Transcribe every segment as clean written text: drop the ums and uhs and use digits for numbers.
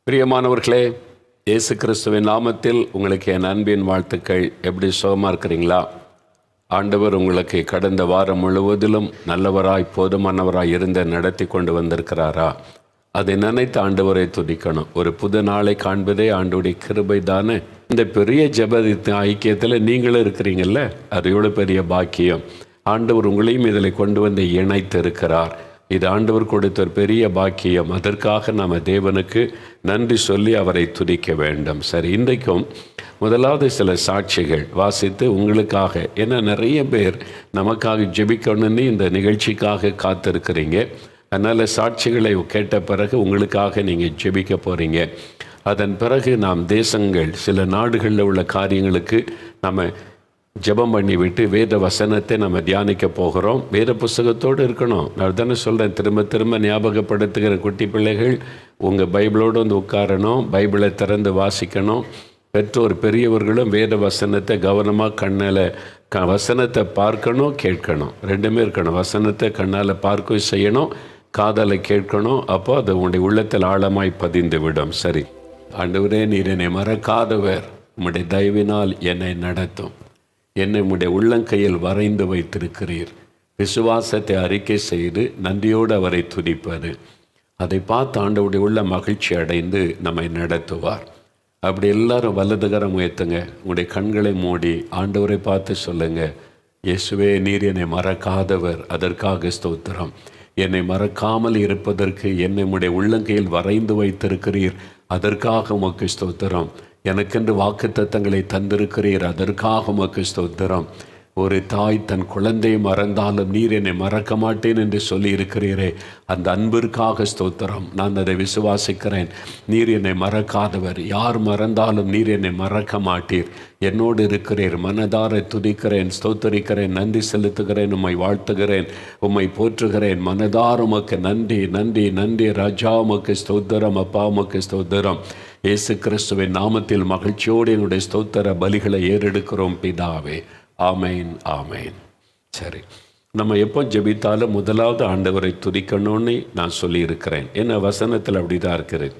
பிரியமானவர்களே, இயேசு கிறிஸ்துவின் நாமத்தில் உங்களுக்கு என் அன்பின் வாழ்த்துக்கள். எப்படி சுகமாக இருக்கிறீங்களா? ஆண்டவர் உங்களுக்கு கடந்த வாரம் முழுவதிலும் நல்லவராய் போதுமானவராய் இருந்து நடத்தி கொண்டு வந்திருக்கிறாரா? அதை நினைத்து ஆண்டவரை துதிக்கணும். ஒரு புது நாளை காண்பதே ஆண்டவருடைய கிருபை தானே. இந்த பெரிய ஜெப ஐக்கியத்தில் நீங்களும் இருக்கிறீங்கல்ல, அது எவ்வளோ பெரிய பாக்கியம். ஆண்டவர் உங்களையும் இதில் கொண்டு வந்து இணைத்து இருக்கிறார். இது ஆண்டவர் கொடுத்த ஒரு பெரிய பாக்கியம். அதற்காக நாம் தேவனுக்கு நன்றி சொல்லி அவரை துதிக்க வேண்டும். சரி, இன்றைக்கும் முதலாவது சில சாட்சிகள் வாசித்து உங்களுக்காக, ஏன்னா நிறைய பேர் நமக்காக ஜெபிக்கணும்னு இந்த நிகழ்ச்சிக்காக காத்திருக்கிறீங்க. அதனால் சாட்சிகளை கேட்ட பிறகு உங்களுக்காக நீங்கள் ஜெபிக்க போகிறீங்க. அதன் பிறகு நாம் தேசங்கள், சில நாடுகளில் உள்ள காரியங்களுக்கு நம்ம ஜெபம் பண்ணிவிட்டு வேத வசனத்தை நம்ம தியானிக்க போகிறோம். வேத புஸ்தகத்தோடு இருக்கணும். நான் தானே சொல்கிறேன், திரும்ப திரும்ப ஞாபகப்படுத்துகிற குட்டி பிள்ளைகள் உங்கள் பைபிளோடு வந்து உட்காரணும், பைபிளை திறந்து வாசிக்கணும். பெற்றோர் பெரியவர்களும் வேத வசனத்தை கவனமாக கண்ணில் வசனத்தை பார்க்கணும், கேட்கணும். ரெண்டுமே இருக்கணும். வசனத்தை கண்ணால் பார்க்க செய்யணும், காதால் கேட்கணும். அப்போ அது உங்களுடைய உள்ளத்தில் ஆழமாய் பதிந்து விடும். சரி, ஆண்டவரே, நீர் என்னை மறக்காதவர், உம்முடைய தயவினால் என்னை நடத்தும். என்னை உம்முடைய உள்ளங்கையில் வரைந்து வைத்திருக்கிறீர். விசுவாசத்தை அறிக்கை செய்து நன்றியோடு அவரை துதிப்பது, அதை பார்த்து ஆண்டவருடைய உள்ள மகிழ்ச்சி அடைந்து நம்மை நடத்துவார். அப்படி எல்லாரும் வலதுகரம் உயர்த்துங்க. உங்களுடைய கண்களை மூடி ஆண்டவரை பார்த்து சொல்லுங்க, இயேசுவே, நீர் என்னை மறக்காதவர், அதற்காக ஸ்தோத்திரம். என்னை மறக்காமல் இருப்பதற்கு என்னை உம்முடைய உள்ளங்கையில் வரைந்து வைத்திருக்கிறீர், அதற்காக உமக்கு ஸ்தோத்திரம். எனக்கென்று வாக்குத்தத்தங்களை தந்திருக்கிறீர், அதற்காக உமக்கு ஸ்தோத்திரம். ஒரு தாய் தன் குழந்தையை மறந்தாலும் நீர் என்னை மறக்க மாட்டேன் என்று சொல்லி இருக்கிறீரே, அந்த அன்பிற்காக ஸ்தோத்திரம். நான் அதை விசுவாசிக்கிறேன். நீர் என்னை மறக்காதவர், யார் மறந்தாலும் நீர் என்னை மறக்க மாட்டீர். என்னோடு இருக்கிறீர். மனதார துதிக்கிறேன், ஸ்தோத்தரிக்கிறேன், நன்றி செலுத்துகிறேன், உம்மை வாழ்த்துகிறேன், உம்மை போற்றுகிறேன். மனதார உமக்கு நன்றி, நன்றி, நன்றி ராஜா, உமக்கு ஸ்தோத்திரம். அப்பா, உமக்கு ஸ்தோத்திரம். இயேசு கிறிஸ்துவின் நாமத்தில் மகிழ்ச்சியோடு என்னுடைய ஸ்தோத்திர பலிகளை ஏறெடுக்கிறோம் பிதாவே. ஆமேன், ஆமேன். சரி, நம்ம எப்போ ஜெபித்தாலும் முதலாவது ஆண்டவரை துதிக்கணும்னு நான் சொல்லியிருக்கிறேன். ஏன்னா வசனத்தில் அப்படி தான் இருக்கிறது.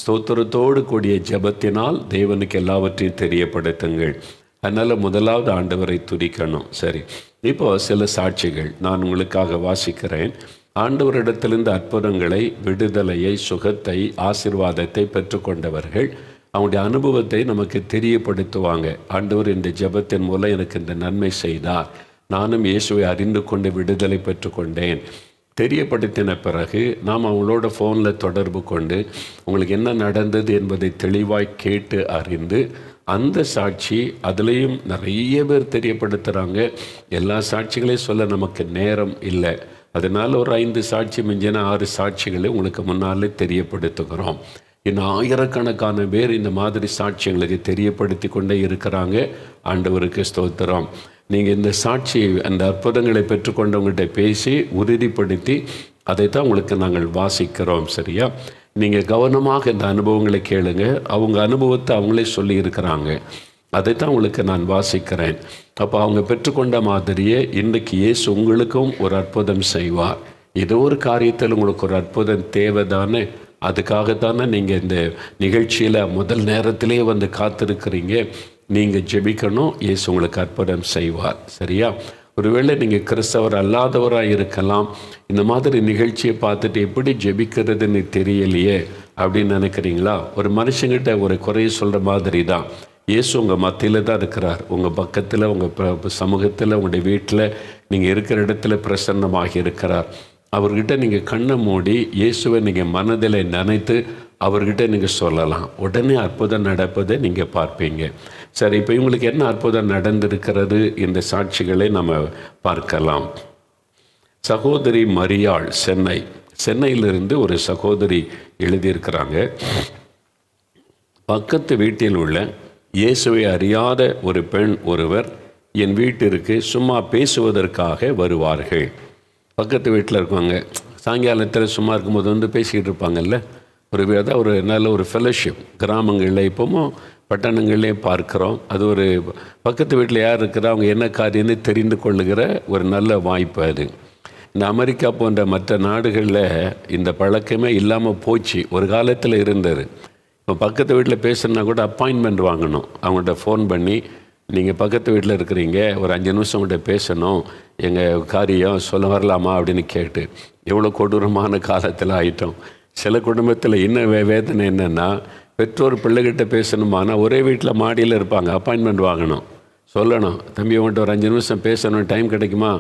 ஸ்தோத்திரத்தோடு கூடிய ஜெபத்தினால் தேவனுக்கு எல்லாவற்றையும் தெரியப்படுத்துங்கள். அதனால் முதலாவது ஆண்டவரை துதிக்கணும். சரி, இப்போ சில சாட்சிகள் நான் உங்களுக்காக வாசிக்கிறேன். ஆண்டவரிடத்திலிருந்து அற்புதங்களை, விடுதலையை, சுகத்தை, ஆசீர்வாதத்தை பெற்றுக்கொண்டவர்கள் அவங்களுடைய அனுபவத்தை நமக்கு தெரியப்படுத்துவாங்க. ஆண்டவர் இந்த ஜெபத்தின் மூலம் எனக்கு இந்த நன்மை செய்தார், நானும் இயேசுவை அறிந்து கொண்டு விடுதலை பெற்றுக்கொண்டேன். தெரியப்படுத்தின பிறகு நாம் அவங்களோட ஃபோனில் தொடர்பு கொண்டு உங்களுக்கு என்ன நடந்தது என்பதை தெளிவாய் கேட்டு அறிந்து அந்த சாட்சி, அதுலேயும் நிறைய பேர் தெரியப்படுத்துகிறாங்க. எல்லா சாட்சிகளையும் சொல்ல நமக்கு நேரம் இல்லை. அதனால் ஒரு 5 சாட்சி மிஞ்சின 6 சாட்சிகளை உங்களுக்கு முன்னாலே தெரியப்படுத்துகிறோம். இன்னும் ஆயிரக்கணக்கான பேர் இந்த மாதிரி சாட்சியங்களுக்கு தெரியப்படுத்தி கொண்டே இருக்கிறாங்க. ஆண்டவருக்கு ஸ்தோத்திரம். நீங்கள் இந்த சாட்சி, அந்த அற்புதங்களை பெற்றுக்கொண்டவங்கள்ட்ட பேசி உறுதிப்படுத்தி அதைத்தான் உங்களுக்கு நாங்கள் வாசிக்கிறோம். சரியா? நீங்கள் கவனமாக இந்த அனுபவங்களை கேளுங்க. அவங்க அனுபவத்தை அவங்களே சொல்லி இருக்கிறாங்க. அதைத்தான் உங்களுக்கு நான் வாசிக்கிறேன். அப்போ அவங்க பெற்றுக்கொண்ட மாதிரியே இன்றைக்கு இயேசு உங்களுக்கும் ஒரு அற்புதம் செய்வார். ஏதோ ஒரு காரியத்தில் உங்களுக்கு ஒரு அற்புதம் தேவைதானே? அதுக்காகத்தானே நீங்கள் இந்த நிகழ்ச்சியில் முதல் நேரத்திலே வந்து காத்திருக்கிறீங்க. நீங்கள் ஜெபிக்கணும், இயேசு உங்களுக்கு அற்புதம் செய்வார். சரியா? ஒருவேளை நீங்கள் கிறிஸ்தவர் அல்லாதவராக இருக்கலாம். இந்த மாதிரி நிகழ்ச்சியை பார்த்துட்டு எப்படி ஜெபிக்கிறதுன்னு தெரியலையே அப்படின்னு நினைக்கிறீங்களா? ஒரு மனுஷங்கிட்ட ஒரு குறைய சொல்கிற மாதிரி தான் இயேசு உங்கள் மத்தியில் தான் இருக்கிறார். உங்கள் பக்கத்தில், உங்கள் சமூகத்தில், உங்களுடைய வீட்டில், நீங்கள் இருக்கிற இடத்துல பிரசன்னமாக இருக்கிறார். அவர்கிட்ட நீங்கள் கண்ணை மூடி இயேசுவை நீங்கள் மனதில் நினைத்து அவர்கிட்ட நீங்கள் சொல்லலாம். உடனே அற்புதம் நடப்பதை நீங்கள் பார்ப்பீங்க. சரி, இப்போ இவங்களுக்கு என்ன அற்புதம் நடந்திருக்கிறது? இந்த சாட்சிகளை நம்ம பார்க்கலாம். சகோதரி மரியாள், சென்னையிலிருந்து ஒரு சகோதரி எழுதியிருக்கிறாங்க. பக்கத்து வீட்டில் உள்ள இயேசுவை அறியாத ஒரு பெண் ஒருவர் என் வீட்டிற்கு சும்மா பேசுவதற்காக வருவார்கள். பக்கத்து வீட்டில் இருக்கவங்க சாயங்காலத்தில் சும்மா இருக்கும்போது வந்து பேசிக்கிட்டு இருப்பாங்கல்ல. ஒரு நல்ல ஒரு ஃபெலோஷிப் கிராமங்களில் இப்போவும் பட்டணங்கள்லேயும் பார்க்குறோம். அது ஒரு பக்கத்து வீட்டில் யார் இருக்கிறா, அவங்க என்ன காரியம்னு தெரிந்து கொள்ளுகிற ஒரு நல்ல வாய்ப்பு அது. இந்த அமெரிக்கா போன்ற மற்ற நாடுகளில் இந்த பழக்கமே இல்லாமல் போச்சு. ஒரு காலத்தில் இருந்தது. இப்போ பக்கத்து வீட்டில் பேசுனா கூட அப்பாயின்மெண்ட் வாங்கணும். அவங்கள்ட்ட ஃபோன் பண்ணி, நீங்கள் பக்கத்து வீட்டில் இருக்கிறீங்க, ஒரு 5 நிமிஷம் உங்கள்கிட்ட பேசணும், எங்கள் காரியம் சொல்ல வரலாமா அப்படின்னு கேட்டு, எவ்வளோ கொடூரமான காலத்தில் ஆயிட்டோம். சில குடும்பத்தில் இன்னும் வேதனை என்னென்னா, பெற்றோர் பிள்ளைகிட்ட பேசணுமானா ஒரே வீட்டில் மாடியில் இருப்பாங்க, அப்பாயின்மெண்ட் வாங்கணும், சொல்லணும், தம்பி உங்கள்கிட்ட ஒரு 5 நிமிஷம் பேசணும், டைம் கிடைக்குமா,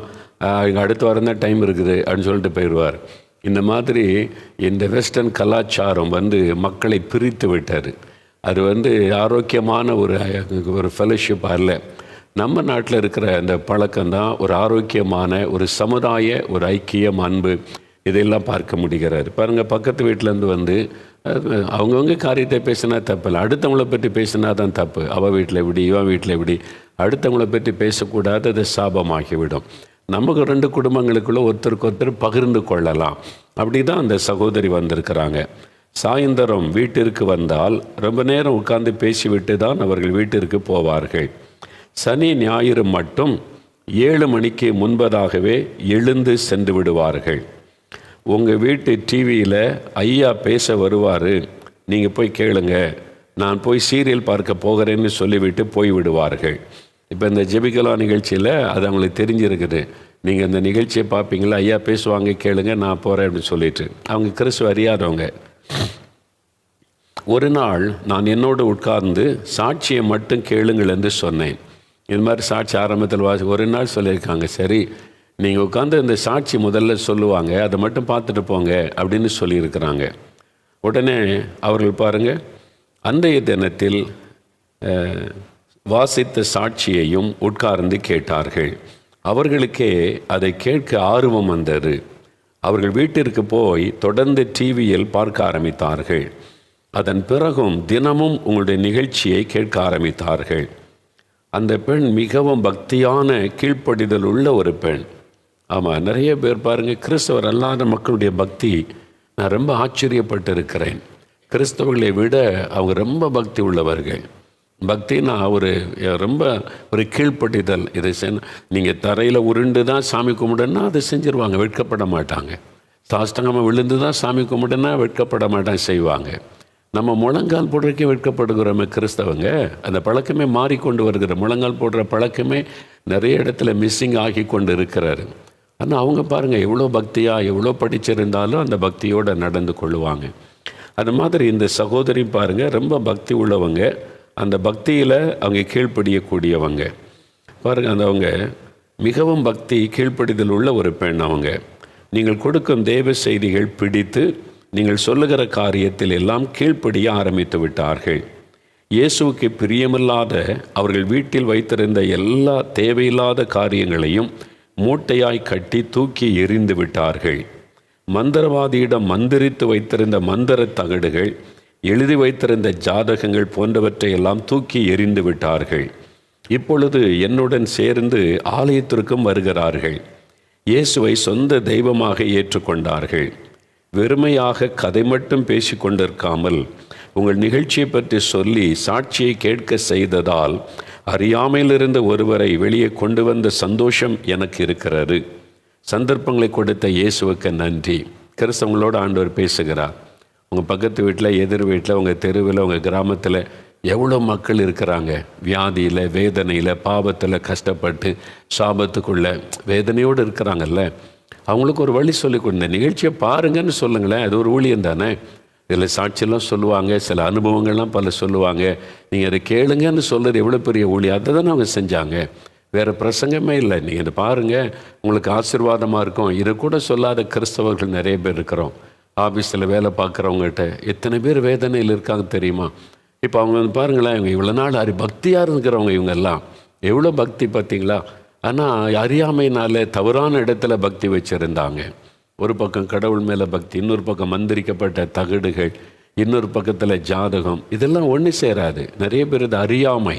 இங்கே அடுத்த வாரம் தான் டைம் இருக்குது அப்படின்னு சொல்லிட்டு போயிடுவார். இந்த மாதிரி இந்த வெஸ்டர்ன் கலாச்சாரம் மக்களை பிரித்து விட்டார். அது ஆரோக்கியமான ஒரு ஃபெலோஷிப் அல்ல. நம்ம நாட்டில் இருக்கிற அந்த பழக்கம்தான் ஒரு ஆரோக்கியமான ஒரு சமுதாய ஒரு ஐக்கியம், அன்பு, இதெல்லாம் பார்க்க முடிகிறாரு. பாருங்கள், பக்கத்து வீட்டிலேருந்து அவங்கவுங்க காரியத்தை பேசினா தப்பு இல்லை, அடுத்தவங்கள பற்றி பேசினா தான் தப்பு. அவள் வீட்டில் இப்படி, இவன் வீட்டில் இப்படி, அடுத்தவங்கள பற்றி பேசக்கூடாது, அது சாபமாகிவிடும். நமக்கு 2 குடும்பங்களுக்குள்ளே ஒருத்தருக்கு ஒருத்தர் பகிர்ந்து கொள்ளலாம். அப்படி தான் அந்த சகோதரி வந்திருக்கிறாங்க. சாயந்தரம் வீட்டிற்கு வந்தால் ரொம்ப நேரம் உட்கார்ந்து பேசிவிட்டு தான் அவர்கள் வீட்டிற்கு போவார்கள். சனி ஞாயிறு மட்டும் 7 மணிக்கு முன்பதாகவே எழுந்து சென்று விடுவார்கள். உங்கள் வீட்டு டிவியில் ஐயா பேச வருவார், நீங்கள் போய் கேளுங்க, நான் போய் சீரியல் பார்க்க போகிறேன்னு சொல்லிவிட்டு போய் விடுவார்கள். இப்போ இந்த ஜெபிக்கலாம் நிகழ்ச்சியில் அது அவங்களுக்கு தெரிஞ்சிருக்குது. நீங்கள் இந்த நிகழ்ச்சியை பார்ப்பீங்களா, ஐயா பேசுவாங்க, கேளுங்க, நான் போகிறேன் அப்படின்னு சொல்லிட்டு. அவங்க கிறிஸ்துவ அறியாதவங்க. ஒரு நாள் நான் என்னோடு உட்கார்ந்து சாட்சியை மட்டும் கேளுங்கள் என்று சொன்னேன். இது மாதிரி சாட்சி ஆரம்பத்தில் ஒரு நாள் சொல்லியிருக்காங்க. சரி, நீங்கள் உட்காந்து இந்த சாட்சி முதல்ல சொல்லுவாங்க, அதை மட்டும் பார்த்துட்டு போங்க அப்படின்னு சொல்லியிருக்கிறாங்க. உடனே அவர்கள் பாருங்கள், அன்றைய தினத்தில் வாசித்த சாட்சியையும் உட்கார்ந்து கேட்டார்கள். அவர்களுக்கே அதை கேட்க ஆர்வம் வந்தது. அவர்கள் வீட்டிற்கு போய் தொடர்ந்து டிவியில் பார்க்க ஆரம்பித்தார்கள். அதன் பிறகும் தினமும் உங்களுடைய நிகழ்ச்சியை கேட்க ஆரம்பித்தார்கள். அந்த பெண் மிகவும் பக்தியான கீழ்ப்படிதல் உள்ள ஒரு பெண். ஆமாம், நிறைய பேர் பாருங்கள், கிறிஸ்தவர் அல்லாத மக்களுடைய பக்தி நான் ரொம்ப ஆச்சரியப்பட்டு இருக்கிறேன். கிறிஸ்தவர்களை விட அவங்க ரொம்ப பக்தி உள்ளவர்கள். பக்தினா ரொம்ப ஒரு கீழ்ப்படிதல். இதை நீங்கள் தரையில் உருண்டு தான் சாமி கும்பிடுன்னா அதை செஞ்சுருவாங்க, வெட்கப்பட மாட்டாங்க. சாஷ்டாங்கமாக விழுந்து தான் சாமி கும்பிடுன்னா வெட்கப்பட மாட்டாங்க, செய்வாங்க. நம்ம முழங்கால் போடுறதுக்கே வெட்கப்படுகிறோமே கிறிஸ்தவங்க. அந்த பழக்கமே மாறிக்கொண்டு வருகிற, முழங்கால் போடுற பழக்கமே நிறைய இடத்துல மிஸ்ஸிங் ஆகி கொண்டு இருக்கிறாரு. ஆனால் அவங்க பாருங்கள், எவ்வளோ பக்தியாக எவ்வளோ படிச்சிருந்தாலும் அந்த பக்தியோடு நடந்து கொள்ளுவாங்க. அது மாதிரி இந்த சகோதரி பாருங்கள், ரொம்ப பக்தி உள்ளவங்க, அந்த பக்தியில் அவங்க கீழ்ப்படியக்கூடியவங்க. பாருங்கள், அந்த அவங்க மிகவும் பக்தி கீழ்ப்படிதல் உள்ள ஒரு பெண். அவங்க நீங்கள் கொடுக்கும் தேவ செய்திகள் பிடித்து நீங்கள் சொல்லுகிற காரியத்தில் எல்லாம் கீழ்ப்படிய ஆரம்பித்து விட்டார்கள். இயேசுவுக்கு பிரியமில்லாத அவர்கள் வீட்டில் வைத்திருந்த எல்லா தேவையில்லாத காரியங்களையும் மூட்டையாய் கட்டி தூக்கி எறிந்து விட்டார்கள். மந்திரவாதியிடம் மந்திரித்து வைத்திருந்த மந்திர தகடுகள், எழுதி வைத்திருந்த ஜாதகங்கள் போன்றவற்றை எல்லாம் தூக்கி எறிந்து விட்டார்கள். இப்பொழுது என்னுடன் சேர்ந்து ஆலயத்திற்கும் வருகிறார்கள். இயேசுவை சொந்த தெய்வமாக ஏற்றுக்கொண்டார்கள். வெறுமையாக கதை மட்டும் பேசி கொண்டிருக்காமல் உங்கள் நிகழ்ச்சியை பற்றி சொல்லி சாட்சியை கேட்க செய்ததால் அறியாமையிலிருந்த ஒருவரை வெளியே கொண்டு வந்த சந்தோஷம் எனக்கு இருக்கிறது. சந்தர்ப்பங்களை கொடுத்த இயேசுவுக்கு நன்றி. கிறிஸ்தவங்களோடு ஆண்டவர் பேசுகிறார். உங்கள் பக்கத்து வீட்டில், எதிர் வீட்டில், உங்கள் தெருவில், உங்கள் கிராமத்தில் எவ்வளோ மக்கள் இருக்கிறாங்க, வியாதியில், வேதனையில், பாவத்தில் கஷ்டப்பட்டு சாபத்துக்குள்ளே வேதனையோடு இருக்கிறாங்கல்ல. அவங்களுக்கு ஒரு வழி சொல்லிக் கொடுங்க. நிகழ்ச்சியை பாருங்கன்னு சொல்லுங்களேன், அது ஒரு ஊழியம் தானே. இதில் சாட்சியெல்லாம் சொல்லுவாங்க, சில அனுபவங்கள்லாம் பல சொல்லுவாங்க. நீங்கள் அதை கேளுங்கன்னு சொல்கிறது எவ்வளோ பெரிய ஊழியம். அதை தானே அவங்க செஞ்சாங்க, வேறு பிரசங்கமே இல்லை. நீங்கள் இதை பாருங்கள், உங்களுக்கு ஆசீர்வாதமாக இருக்கும். இதை கூட சொல்லாத கிறிஸ்தவர்கள் நிறைய பேர் இருக்கிறோம். ஆஃபீஸில் வேலை பார்க்குறவங்ககிட்ட எத்தனை பேர் வேதனையில் இருக்காங்க தெரியுமா? இப்போ அவங்க பாருங்களேன், இவங்க இவ்வளோ நாள் பக்தியாக இருக்கிறவங்க, இவங்கெல்லாம் எவ்வளோ பக்தி பார்த்தீங்களா? ஆனால் அறியாமையினால தவறான இடத்துல பக்தி வச்சுருந்தாங்க. ஒரு பக்கம் கடவுள் மேலே பக்தி, இன்னொரு பக்கம் மந்திரிக்கப்பட்ட தகடுகள், இன்னொரு பக்கத்தில் ஜாதகம். இதெல்லாம் ஒன்று சேராது. நிறைய பேர் இது அறியாமை.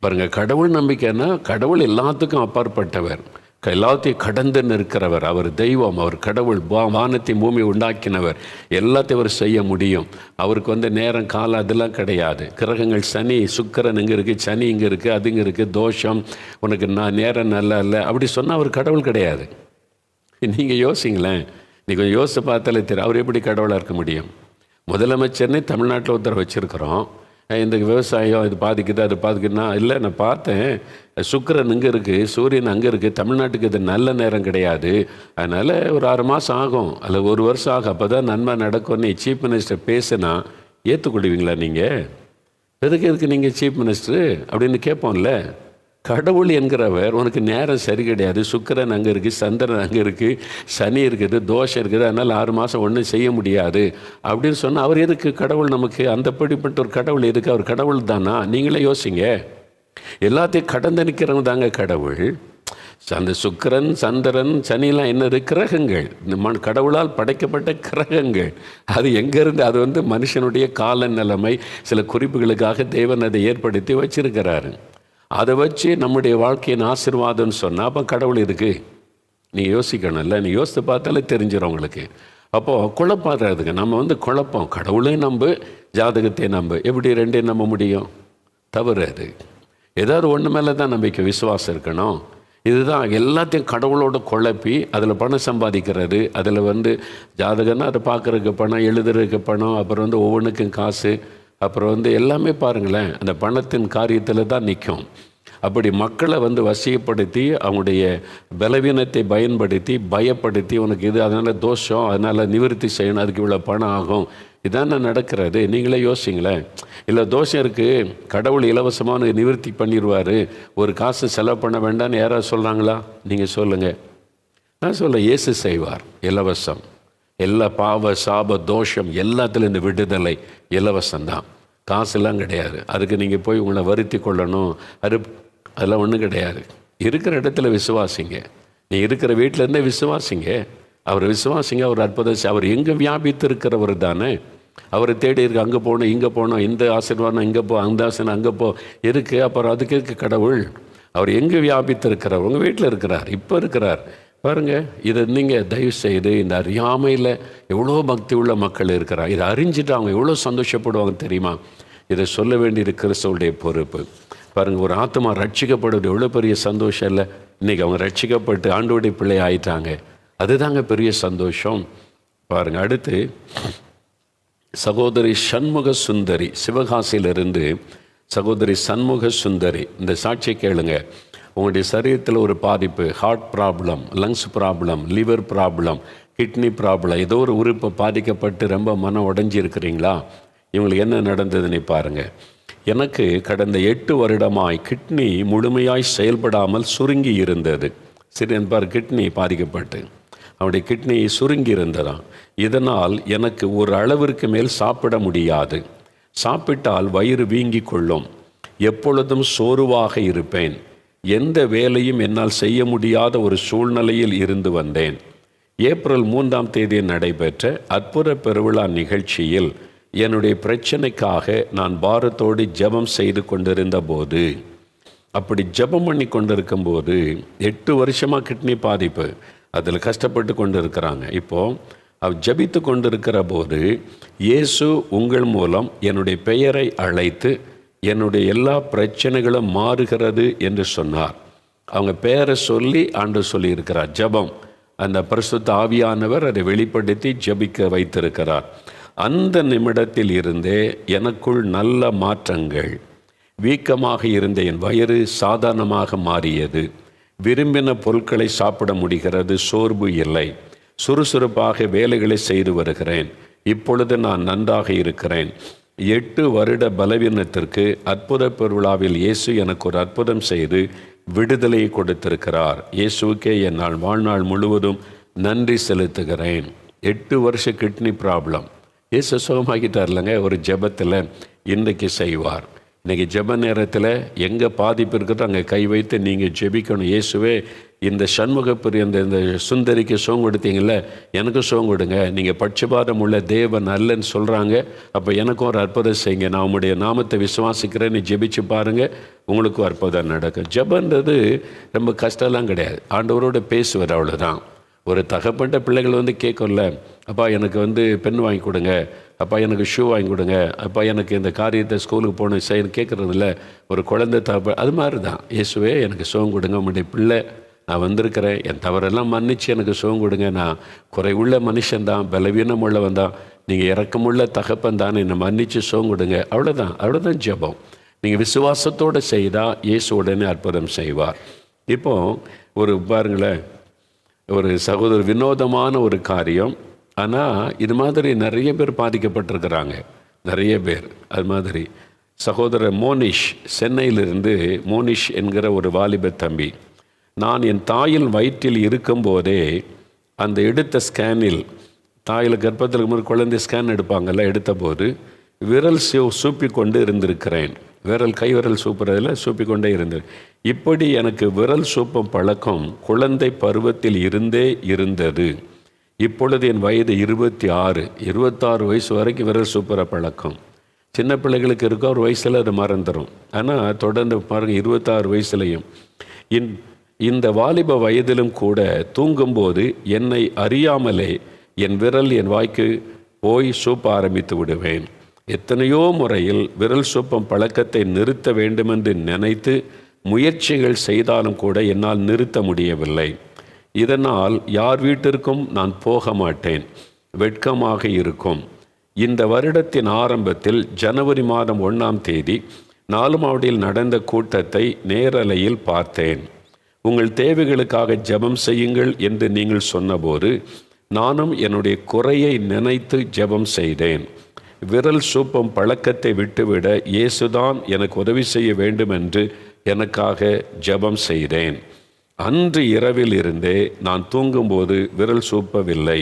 பாருங்கள், கடவுள் நம்பிக்கைன்னா கடவுள் எல்லாத்துக்கும் அப்பாற்பட்டவர், எல்லாத்தையும் கடந்து நிற்கிறவர். அவர் தெய்வம், அவர் கடவுள், வானத்தை பூமி உண்டாக்கினவர். எல்லாத்தையும் அவர் செய்ய முடியும். அவருக்கு நேரம் காலம் அதெல்லாம் கிடையாது. கிரகங்கள், சனி சுக்கிரன் இங்கே இருக்குது, சனி இங்கே இருக்குது, அது இங்கே இருக்குது, தோஷம், உனக்கு நேரம் நல்லா இல்லை அப்படி சொன்னால் அவர் கடவுள் கிடையாது. நீங்கள் யோசிங்களேன், நீங்கள் கொஞ்சம் யோசித்து பார்த்தாலே தெரியும் அவர் எப்படி கடவுளாக இருக்க முடியும். முதலமைச்சர்னே தமிழ்நாட்டில் ஒருத்தர் வச்சுருக்கிறோம். இந்த விவசாயம் இது பாதிக்குது அது பாதிக்குதுன்னா, இல்லை நான் பார்த்தேன், சுக்கிரன் இங்கே இருக்குது, சூரியன் அங்கே இருக்குது, தமிழ்நாட்டுக்கு இது நல்ல நேரம் கிடையாது, அதனால் ஒரு 6 மாதம் ஆகும், அல்ல 1 வருஷம் ஆகும், அப்போ தான் நன்மை நடக்கும்னு சீஃப் மினிஸ்டர் பேசுனா ஏற்றுக்கொள்வீங்களா நீங்கள்? எதுக்கு நீங்கள் சீஃப் மினிஸ்டரு அப்படின்னு கேட்போம்ல. கடவுள் என்கிறவர் உனக்கு நேரம் சரி கிடையாது, சுக்கிரன் அங்கே இருக்குது, சந்திரன் அங்கே இருக்குது, சனி இருக்குது, தோஷம் இருக்குது, அதனால் 6 மாதம் ஒன்றும் செய்ய முடியாது அப்படின்னு சொன்னால் அவர் எதுக்கு கடவுள் நமக்கு? அந்த படிப்பட்ட ஒரு கடவுள் எதுக்கு? அவர் கடவுள் தானா? நீங்களே யோசிங்க. எல்லாத்தையும் கடந்து நிற்கிறவங்க தாங்க கடவுள். அந்த சுக்கிரன் சந்திரன் சனிலாம் என்னது? கிரகங்கள், இந்த கடவுளால் படைக்கப்பட்ட கிரகங்கள். அது எங்கேருந்து? அது மனுஷனுடைய கால நிலைமை, சில குறிப்புகளுக்காக தேவன் அதை ஏற்படுத்தி வச்சிருக்கிறாரு. அதை வச்சு நம்முடைய வாழ்க்கையின் ஆசீர்வாதம்னு சொன்னால் அப்போ கடவுள் இருக்கு. நீ யோசிக்கணும்ல, நீ யோசித்து பார்த்தாலே தெரிஞ்சிடும் உங்களுக்கு. அப்போது குழப்பாடுறதுங்க, நம்ம குழப்பம். கடவுளையும் நம்பு, ஜாதகத்தையும் நம்பு, எப்படி ரெண்டையும் நம்ப முடியும்? தவறு. அது ஏதாவது ஒன்று மேலே தான் நம்பிக்கை, விசுவாசம் இருக்கணும். இதுதான் எல்லாத்தையும் கடவுளோட குழப்பி அதில் பணம் சம்பாதிக்கிறது. அதில் ஜாதகம்னா அதை பார்க்குறதுக்கு பணம், எழுதுறதுக்கு பணம், அப்புறம் ஒவ்வொன்றுக்கும் காசு, அப்புறம் எல்லாமே பாருங்களேன், அந்த பணத்தின் காரியத்தில் தான் நிற்கும். அப்படி மக்களை வசியப்படுத்தி அவங்களுடைய பலவீனத்தை பயன்படுத்தி பயப்படுத்தி, உனக்கு இது அதனால் தோஷம், அதனால் நிவர்த்தி செய்யணும், அதுக்கு இவ்வளோ பணம் ஆகும், இதான நடக்கிறது. நீங்களே யோசிங்களேன். இல்லை தோஷம் இருக்குது, கடவுள் இலவசமான நிவர்த்தி பண்ணிடுவார், ஒரு காசு செலவு பண்ண வேண்டாம்னு யாராவது சொல்கிறாங்களா? நீங்கள் சொல்லுங்கள். நான் சொல்ல, இயேசு செய்வார் இலவசம். எல்லா பாவ சாப தோஷம் எல்லாத்துலேயும் இந்த விடுதலை இலவசம்தான், காசுலாம் கிடையாது. அதுக்கு நீங்கள் போய் உங்களை வருத்தி கொள்ளணும், அதெல்லாம் ஒன்றும் கிடையாது. இருக்கிற இடத்துல விசுவாசிங்க, நீ இருக்கிற வீட்டிலேருந்தே விசுவாசிங்க, அவர் விசுவாசிங்க. அவர் அற்புதம், அவர் எங்கே வியாபித்து இருக்கிறவர் தானே. அவரை தேடி இருக்கு, அங்கே போகணும் இங்கே போகணும், இந்த ஆசீர்வாதம் இங்கே போ, அந்த ஆசீர்வாதம் அங்கே போ இருக்குது. அப்புறம் அதுக்கு இருக்கு கடவுள். அவர் எங்கே வியாபித்து இருக்கிறார்? உங்கள் வீட்டில் இருக்கிறார், இப்போ இருக்கிறார் பாருங்கள். இதை நீங்கள் தயவு செய்து, இந்த அறியாமையில் எவ்வளோ பக்தி உள்ள மக்கள் இருக்கிறார், இதை அறிஞ்சிட்டு அவங்க எவ்வளோ சந்தோஷப்படுவாங்க தெரியுமா? இதை சொல்ல வேண்டியது கிறிஸ்துவுடைய பொறுப்பு. பாருங்கள், ஒரு ஆத்மா ரட்சிக்கப்படுவது எவ்வளோ பெரிய சந்தோஷம் இல்லை? இன்றைக்கி அவங்க ரட்சிக்கப்பட்டு ஆண்டவருடைய பிள்ளை ஆயிட்டாங்க, அதுதாங்க பெரிய சந்தோஷம். பாருங்கள், அடுத்து சகோதரி சண்முக சுந்தரி, சிவகாசியிலிருந்து சகோதரி சண்முக சுந்தரி, இந்த சாட்சியை கேளுங்க. உங்களுடைய சரீரத்தில் ஒரு பாதிப்பு, heart problem, lungs problem, liver problem, kidney problem, ஏதோ ஒரு உறுப்பு பாதிக்கப்பட்டு ரொம்ப மனம் உடைஞ்சி இருக்கிறீங்களா? இவங்களுக்கு என்ன நடந்ததுன்னு பாருங்கள். எனக்கு கடந்த 8 வருடமாய் கிட்னி முழுமையாய் செயல்படாமல் சுருங்கி இருந்தது. சரி என்பார், கிட்னி பாதிக்கப்பட்டு அவருடைய கிட்னி சுருங்கி இருந்ததாம். இதனால் எனக்கு ஒரு அளவிற்கு மேல் சாப்பிட முடியாது, சாப்பிட்டால் வயிறு வீங்கி கொள்ளும், எப்பொழுதும் சோர்வாக இருப்பேன், எந்த வேலையும் என்னால் செய்ய முடியாத ஒரு சூழ்நிலையில் இருந்து வந்தேன். ஏப்ரல் 3ஆம் தேதி நடைபெற்ற அற்புத பெருவிழா நிகழ்ச்சியில் என்னுடைய பிரச்சனைக்காக நான் பாரத்தோடு ஜெபம் செய்து கொண்டிருந்த போது, அப்படி ஜெபம் பண்ணி கொண்டிருக்கும் போது 8 வருஷமாக கிட்னி பாதிப்பு, அதில் கஷ்டப்பட்டு கொண்டு இருக்கிறாங்க. இப்போது அவர் ஜெபித்து கொண்டிருக்கிற போது, இயேசு உங்கள் மூலம் என்னுடைய பெயரை அழைத்து என்னுடைய எல்லா பிரச்சனைகளும் மாறுகிறது என்று சொன்னார். அவங்க பெயரை சொல்லி ஆண்டவர் சொல்லியிருக்கிறார். ஜெபம், அந்த பரிசுத்த ஆவியானவர் அதை வெளிப்படுத்தி ஜெபிக்க வைத்திருக்கிறார். அந்த நிமிடத்தில் இருந்தே எனக்குள் நல்ல மாற்றங்கள். வீக்கமாக இருந்த என் வயிறு சாதாரணமாக மாறியது. விரும்பின பொருட்களை சாப்பிட முடிகிறது, சோர்வு இல்லை. சுறுசுறுப்பாக வேலைகளை செய்து வருகிறேன். இப்பொழுது நான் நன்றாக இருக்கிறேன். 8 வருட பலவீனத்திற்கு அற்புத பெருவிழாவில் இயேசு எனக்கு ஒரு அற்புதம் செய்து விடுதலையை கொடுத்திருக்கிறார். இயேசுக்கே என்னால் வாழ்நாள் முழுவதும் நன்றி செலுத்துகிறேன். 8 வருஷ கிட்னி ப்ராப்ளம் இயேசு சுகமாக்கிட்டார் இல்லைங்க, ஒரு ஜெபத்தில். இன்றைக்கு செய்வார். இன்றைக்கி ஜெப நேரத்தில் எங்கே பாதிப்பு இருக்குதோ அங்கே கை வைத்து நீங்கள் ஜெபிக்கணும். இயேசுவே, இந்த சண்முகப்பிரிய இந்த சுந்தரிக்கு சுகம் கொடுத்தீங்கல்ல, எனக்கு சுகம் கொடுங்க. நீங்கள் பட்சபாதம் உள்ள தேவன் அல்லன்னு சொல்கிறாங்க, அப்போ எனக்கும் ஒரு அற்புதம் செய்யுங்க. நான் உங்களுடைய நாமத்தை விசுவாசிக்கிறேன்னு ஜெபிச்சு பாருங்கள், உங்களுக்கும் அற்புதம் நடக்கும். ஜெபன்றது ரொம்ப கஷ்டம்லாம் கிடையாது, ஆண்டவரோடு பேசுவார், அவ்வளோதான். ஒரு தகப்பட்ட பிள்ளைகள் கேட்கும்ல, அப்பா எனக்கு பென் வாங்கி கொடுங்க, அப்பா எனக்கு ஷூ வாங்கி கொடுங்க, அப்பா எனக்கு இந்த காரியத்தை ஸ்கூலுக்கு போகணும் செய்யணும் கேட்குறதில்ல. ஒரு குழந்தை தகப்ப அது மாதிரி தான். இயேசுவே எனக்கு சுகம் கொடுங்க, உங்களுடைய பிள்ளை நான் வந்திருக்கிறேன், என் தவறெல்லாம் மன்னிச்சு எனக்கு சுகம் கொடுங்க. நான் குறைவுள்ள மனுஷன்தான், பலவீனம் உள்ளவன் தான், நீங்கள் இரக்கமுள்ள தகப்பன் தானே, என்னை மன்னிச்சு சோகம் கொடுங்க. அவ்வளோதான் ஜெபம். நீங்கள் விசுவாசத்தோடு செய்தால் இயேசு உடனே அற்புதம் செய்வார். இப்போது பாருங்களேன், ஒரு சகோதரர் வினோதமான ஒரு காரியம். ஆனால் இது மாதிரி நிறைய பேர் பாதிக்கப்பட்டிருக்கிறாங்க, நிறைய பேர். அது மாதிரி சகோதரர் மோனிஷ், சென்னையிலிருந்து மோனிஷ் என்கிற ஒரு வாலிப தம்பி, நான் என் தாயின் வயிற்றில் இருக்கும்போதே அந்த எடுத்த ஸ்கேனில், தாயில் கர்ப்பத்தில் இருக்கும்போது குழந்தை ஸ்கேன் எடுப்பாங்கல்ல, எடுத்த போது விரல் சூப்பி கொண்டு இருந்திருக்கிறேன். கை விரல் சூப்புறதில் சூப்பி கொண்டே இருந்தது. இப்படி எனக்கு விரல் சூப்பும் பழக்கம் குழந்தை பருவத்தில் இருந்தே இருந்தது. இப்பொழுது என் வயது 26 வயசு வரைக்கும் விரல் சூப்புற பழக்கம். சின்ன பிள்ளைகளுக்கு இருக்க ஒரு வயசில் அது மறந்துடும். ஆனால் தொடர்ந்து பாருங்கள், 26 வயசுலையும் இந்த வாலிப வயதிலும் கூட தூங்கும்போது என்னை அறியாமலே என் விரல் என் வாய்க்கு போய் சூப்ப ஆரம்பித்து விடுவேன். எத்தனையோ முறையில் விரல் சூப்பம் பழக்கத்தை நிறுத்த வேண்டுமென்று நினைத்து முயற்சிகள் செய்தாலும் கூட என்னால் நிறுத்த முடியவில்லை. இதனால் யார் வீட்டிற்கும் நான் போக மாட்டேன், வெட்கமாக இருக்கும். இந்த வருடத்தின் ஆரம்பத்தில் ஜனவரி மாதம் 1ஆம் தேதி 4 மாவடியில் நடந்த கூட்டத்தை நேரலையில் பார்த்தேன். உங்கள் தேவைகளுக்காக ஜெபம் செய்யுங்கள் என்று நீங்கள் சொன்னபோது நானும் என்னுடைய குறையை நினைத்து ஜெபம் செய்தேன். விரல் சூப்பம் பழக்கத்தை விட்டுவிட இயேசுதான் எனக்கு உதவி செய்ய வேண்டும் என்று எனக்காக ஜெபம் செய்தேன். அன்று இரவில் இருந்தே நான் தூங்கும்போது விரல் சூப்பவில்லை.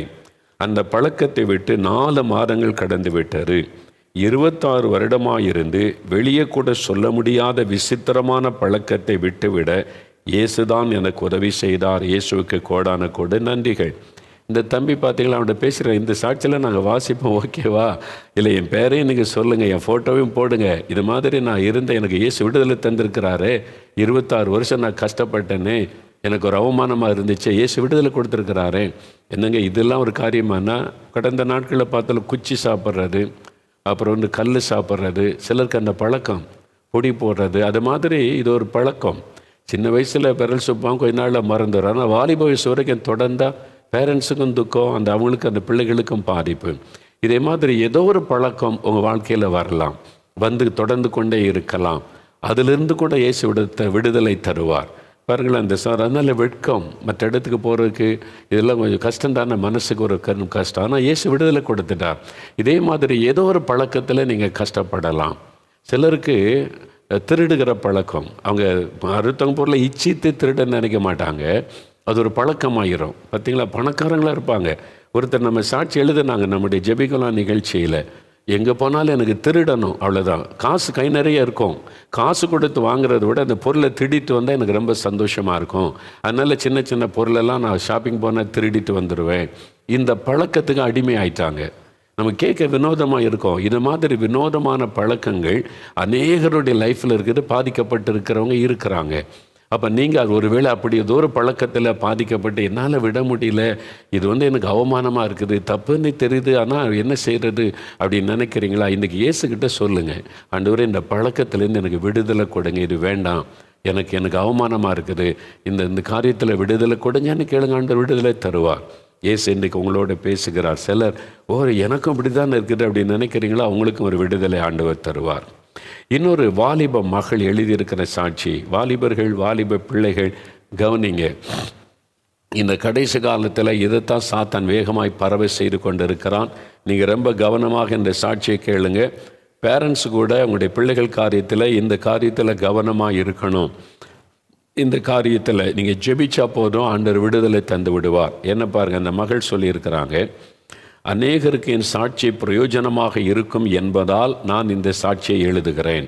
அந்த பழக்கத்தை விட்டு 4 மாதங்கள் கடந்து விட்டது. 26 வருடமாயிருந்து வெளியே கூட சொல்ல முடியாத விசித்திரமான பழக்கத்தை விட்டுவிட இயேசுதான் எனக்கு உதவி செய்தார். இயேசுவுக்கு கோடான கோடு நன்றிகள். இந்த தம்பி பார்த்தீங்களா, அவன்கிட்ட பேசுகிற இந்த சாட்சியில் நாங்கள் வாசிப்போம், ஓகேவா? இல்லை என் பேரையும் நீங்கள் சொல்லுங்கள், என் ஃபோட்டோவையும் போடுங்க. இது மாதிரி நான் எனக்கு இயேசு விடுதலை தந்திருக்கிறாரு. 26 வருஷம் நான் கஷ்டப்பட்டேனே, எனக்கு ஒரு அவமானமாக இருந்துச்சு, இயேசு விடுதலை கொடுத்துருக்கிறாரு. என்னங்க இதெல்லாம் ஒரு காரியமானா? கடந்த நாட்களில் பார்த்தாலும் குச்சி சாப்பிட்றது, அப்புறம் கல் சாப்பிட்றது, சிலருக்கு அந்த பழக்கம், பொடி போடுறது, அது மாதிரி இது ஒரு பழக்கம். சின்ன வயசில் விரல் சூப்பாங்க, கொஞ்ச நாளில் மறந்துடும். ஆனால் வாலிப வயசு வரைக்கும் தொடர்ந்தால் பேரண்ட்ஸுக்கும் துக்கம், அவங்களுக்கு அந்த பிள்ளைகளுக்கும் பாதிப்பு. இதே மாதிரி ஏதோ ஒரு பழக்கம் உங்கள் வாழ்க்கையில் வரலாம், தொடர்ந்து கொண்டே இருக்கலாம். அதிலிருந்து கூட இயேசு விடுதலை தருவார். பாருங்களேன் அந்த சார். அதனால் வெட்கம், மற்ற இடத்துக்கு போகிறதுக்கு இதெல்லாம் கொஞ்சம் கஷ்டம் தானே, மனசுக்கு ஒரு கஷ்டம். ஆனால் இயேசு விடுதலை கொடுத்துட்டார். இதே மாதிரி ஏதோ ஒரு பழக்கத்தில் நீங்கள் கஷ்டப்படலாம். சிலருக்கு திருடுகிற பழக்கம், அவங்க அடுத்தவங்க பொருளை இச்சித்து திருட நினைக்க மாட்டாங்க, அது ஒரு பழக்கமாயிரும். பார்த்தீங்களா, பணக்காரங்களாக இருப்பாங்க. ஒருத்தர் நம்ம சாட்சி எழுதுனாங்க நம்முடைய ஜெபிக்கலாம் நிகழ்ச்சியில், எங்கே போனாலும் எனக்கு திருடணும், அவ்வளோதான். காசு கை நிறைய இருக்கும், காசு கொடுத்து வாங்குறத விட அந்த பொருளை திருடிட்டு வந்தால் எனக்கு ரொம்ப சந்தோஷமாக இருக்கும். அதனால் சின்ன சின்ன பொருளெல்லாம் நான் ஷாப்பிங் போனால் திருடிட்டு வந்துடுவேன். இந்த பழக்கத்துக்கு அடிமை ஆயிட்டாங்க. நம்ம கேட்க வினோதமாக இருக்கும். இது மாதிரி வினோதமான பழக்கங்கள் அநேகருடைய லைஃப்பில் இருக்குது, பாதிக்கப்பட்டு இருக்கிறவங்க இருக்கிறாங்க. அப்போ நீங்கள் ஒருவேளை அப்படி ஏதோ ஒரு பழக்கத்தில் பாதிக்கப்பட்டு என்னால் விட முடியல, இது எனக்கு அவமானமாக இருக்குது, தப்புன்னு தெரியுது, ஆனால் என்ன செய்கிறது அப்படின்னு நினைக்கிறீங்களா? இன்றைக்கி இயேசுக்கிட்ட சொல்லுங்கள், ஆண்டவரே இந்த பழக்கத்துலேருந்து எனக்கு விடுதலை கொடுங்க, இது வேண்டாம், எனக்கு அவமானமாக இருக்குது, இந்த காரியத்தில் விடுதலை கொடுங்கன்னு கேளுங்க, ஆண்டவர் விடுதலை தருவார். இயேசு இன்றைக்கு உங்களோட பேசுகிறார். சிலர் எனக்கும் இப்படி தான் இருக்குது அப்படின்னு நினைக்கிறீங்களா? அவங்களுக்கும் ஒரு விடுதலை ஆண்டவர் தருவார். இன்னொரு வாலிப மகள் எழுதியிருக்கிற சாட்சி. வாலிபர்கள், வாலிப பிள்ளைகள் கவனிங்க. இந்த கடைசி காலத்தில் இதைத்தான் சாத்தான் வேகமாய் பரவ செய்து கொண்டிருக்கிறான். நீங்கள் ரொம்ப கவனமாக இந்த சாட்சியை கேளுங்க. பேரண்ட்ஸு கூட உங்களுடைய பிள்ளைகள் காரியத்தில் இந்த காரியத்தில் கவனமாக இருக்கணும். இந்த காரியத்தில் நீங்கள் ஜெபிச்சா போதும், ஆண்டவர் விடுதலை தந்து விடுவார். என்ன பாருங்கள், அந்த மகள் சொல்லியிருக்கிறாங்க, அநேகருக்கு என் சாட்சி பிரயோஜனமாக இருக்கும் என்பதால் நான் இந்த சாட்சியை எழுதுகிறேன்.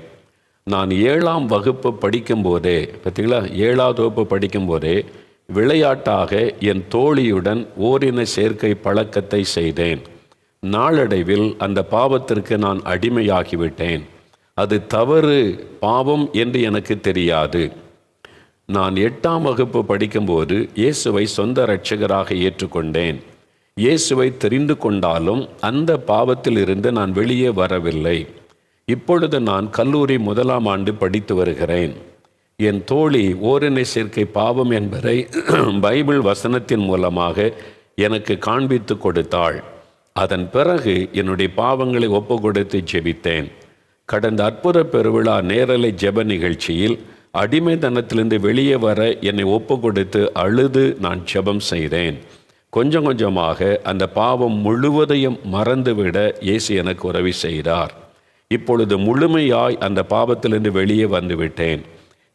நான் 7ஆம் வகுப்பு படிக்கும்போதே, பார்த்தீங்களா, 7ஆவது வகுப்பு படிக்கும்போதே விளையாட்டாக என் தோழியுடன் ஓரின சேர்க்கை பழக்கத்தை செய்தேன். நாளடைவில் அந்த பாவத்திற்கு நான் அடிமையாகிவிட்டேன். அது தவறு, பாவம் என்று எனக்கு தெரியாது. நான் 8ஆம் வகுப்பு படிக்கும்போது இயேசுவை சொந்த இரட்சகராக ஏற்றுக்கொண்டேன். இயேசுவை தெரிந்து கொண்டாலும் அந்த பாவத்தில் இருந்து நான் வெளியே வரவில்லை. இப்பொழுது நான் கல்லூரி 1ஆம் ஆண்டு படித்து வருகிறேன். என் தோழி ஓரினை சேர்க்கை பாவம் என்பதை பைபிள் வசனத்தின் மூலமாக எனக்கு காண்பித்து கொடுத்தாள். அதன் பிறகு என்னுடைய பாவங்களை ஒப்பு கொடுத்து ஜெபித்தேன். கடந்த அற்புத பெருவிழா நேரலை ஜெப நிகழ்ச்சியில் அடிமைத்தனத்திலிருந்து வெளியே வர என்னை ஒப்பு கொடுத்து அழுது நான் ஜெபம் செய்தேன். கொஞ்சம் கொஞ்சமாக அந்த பாவம் முழுவதையும் மறந்துவிட இயேசு எனக்கு உதவி செய்தார். இப்பொழுது முழுமையாய் அந்த பாவத்திலிருந்து வெளியே வந்துவிட்டேன்.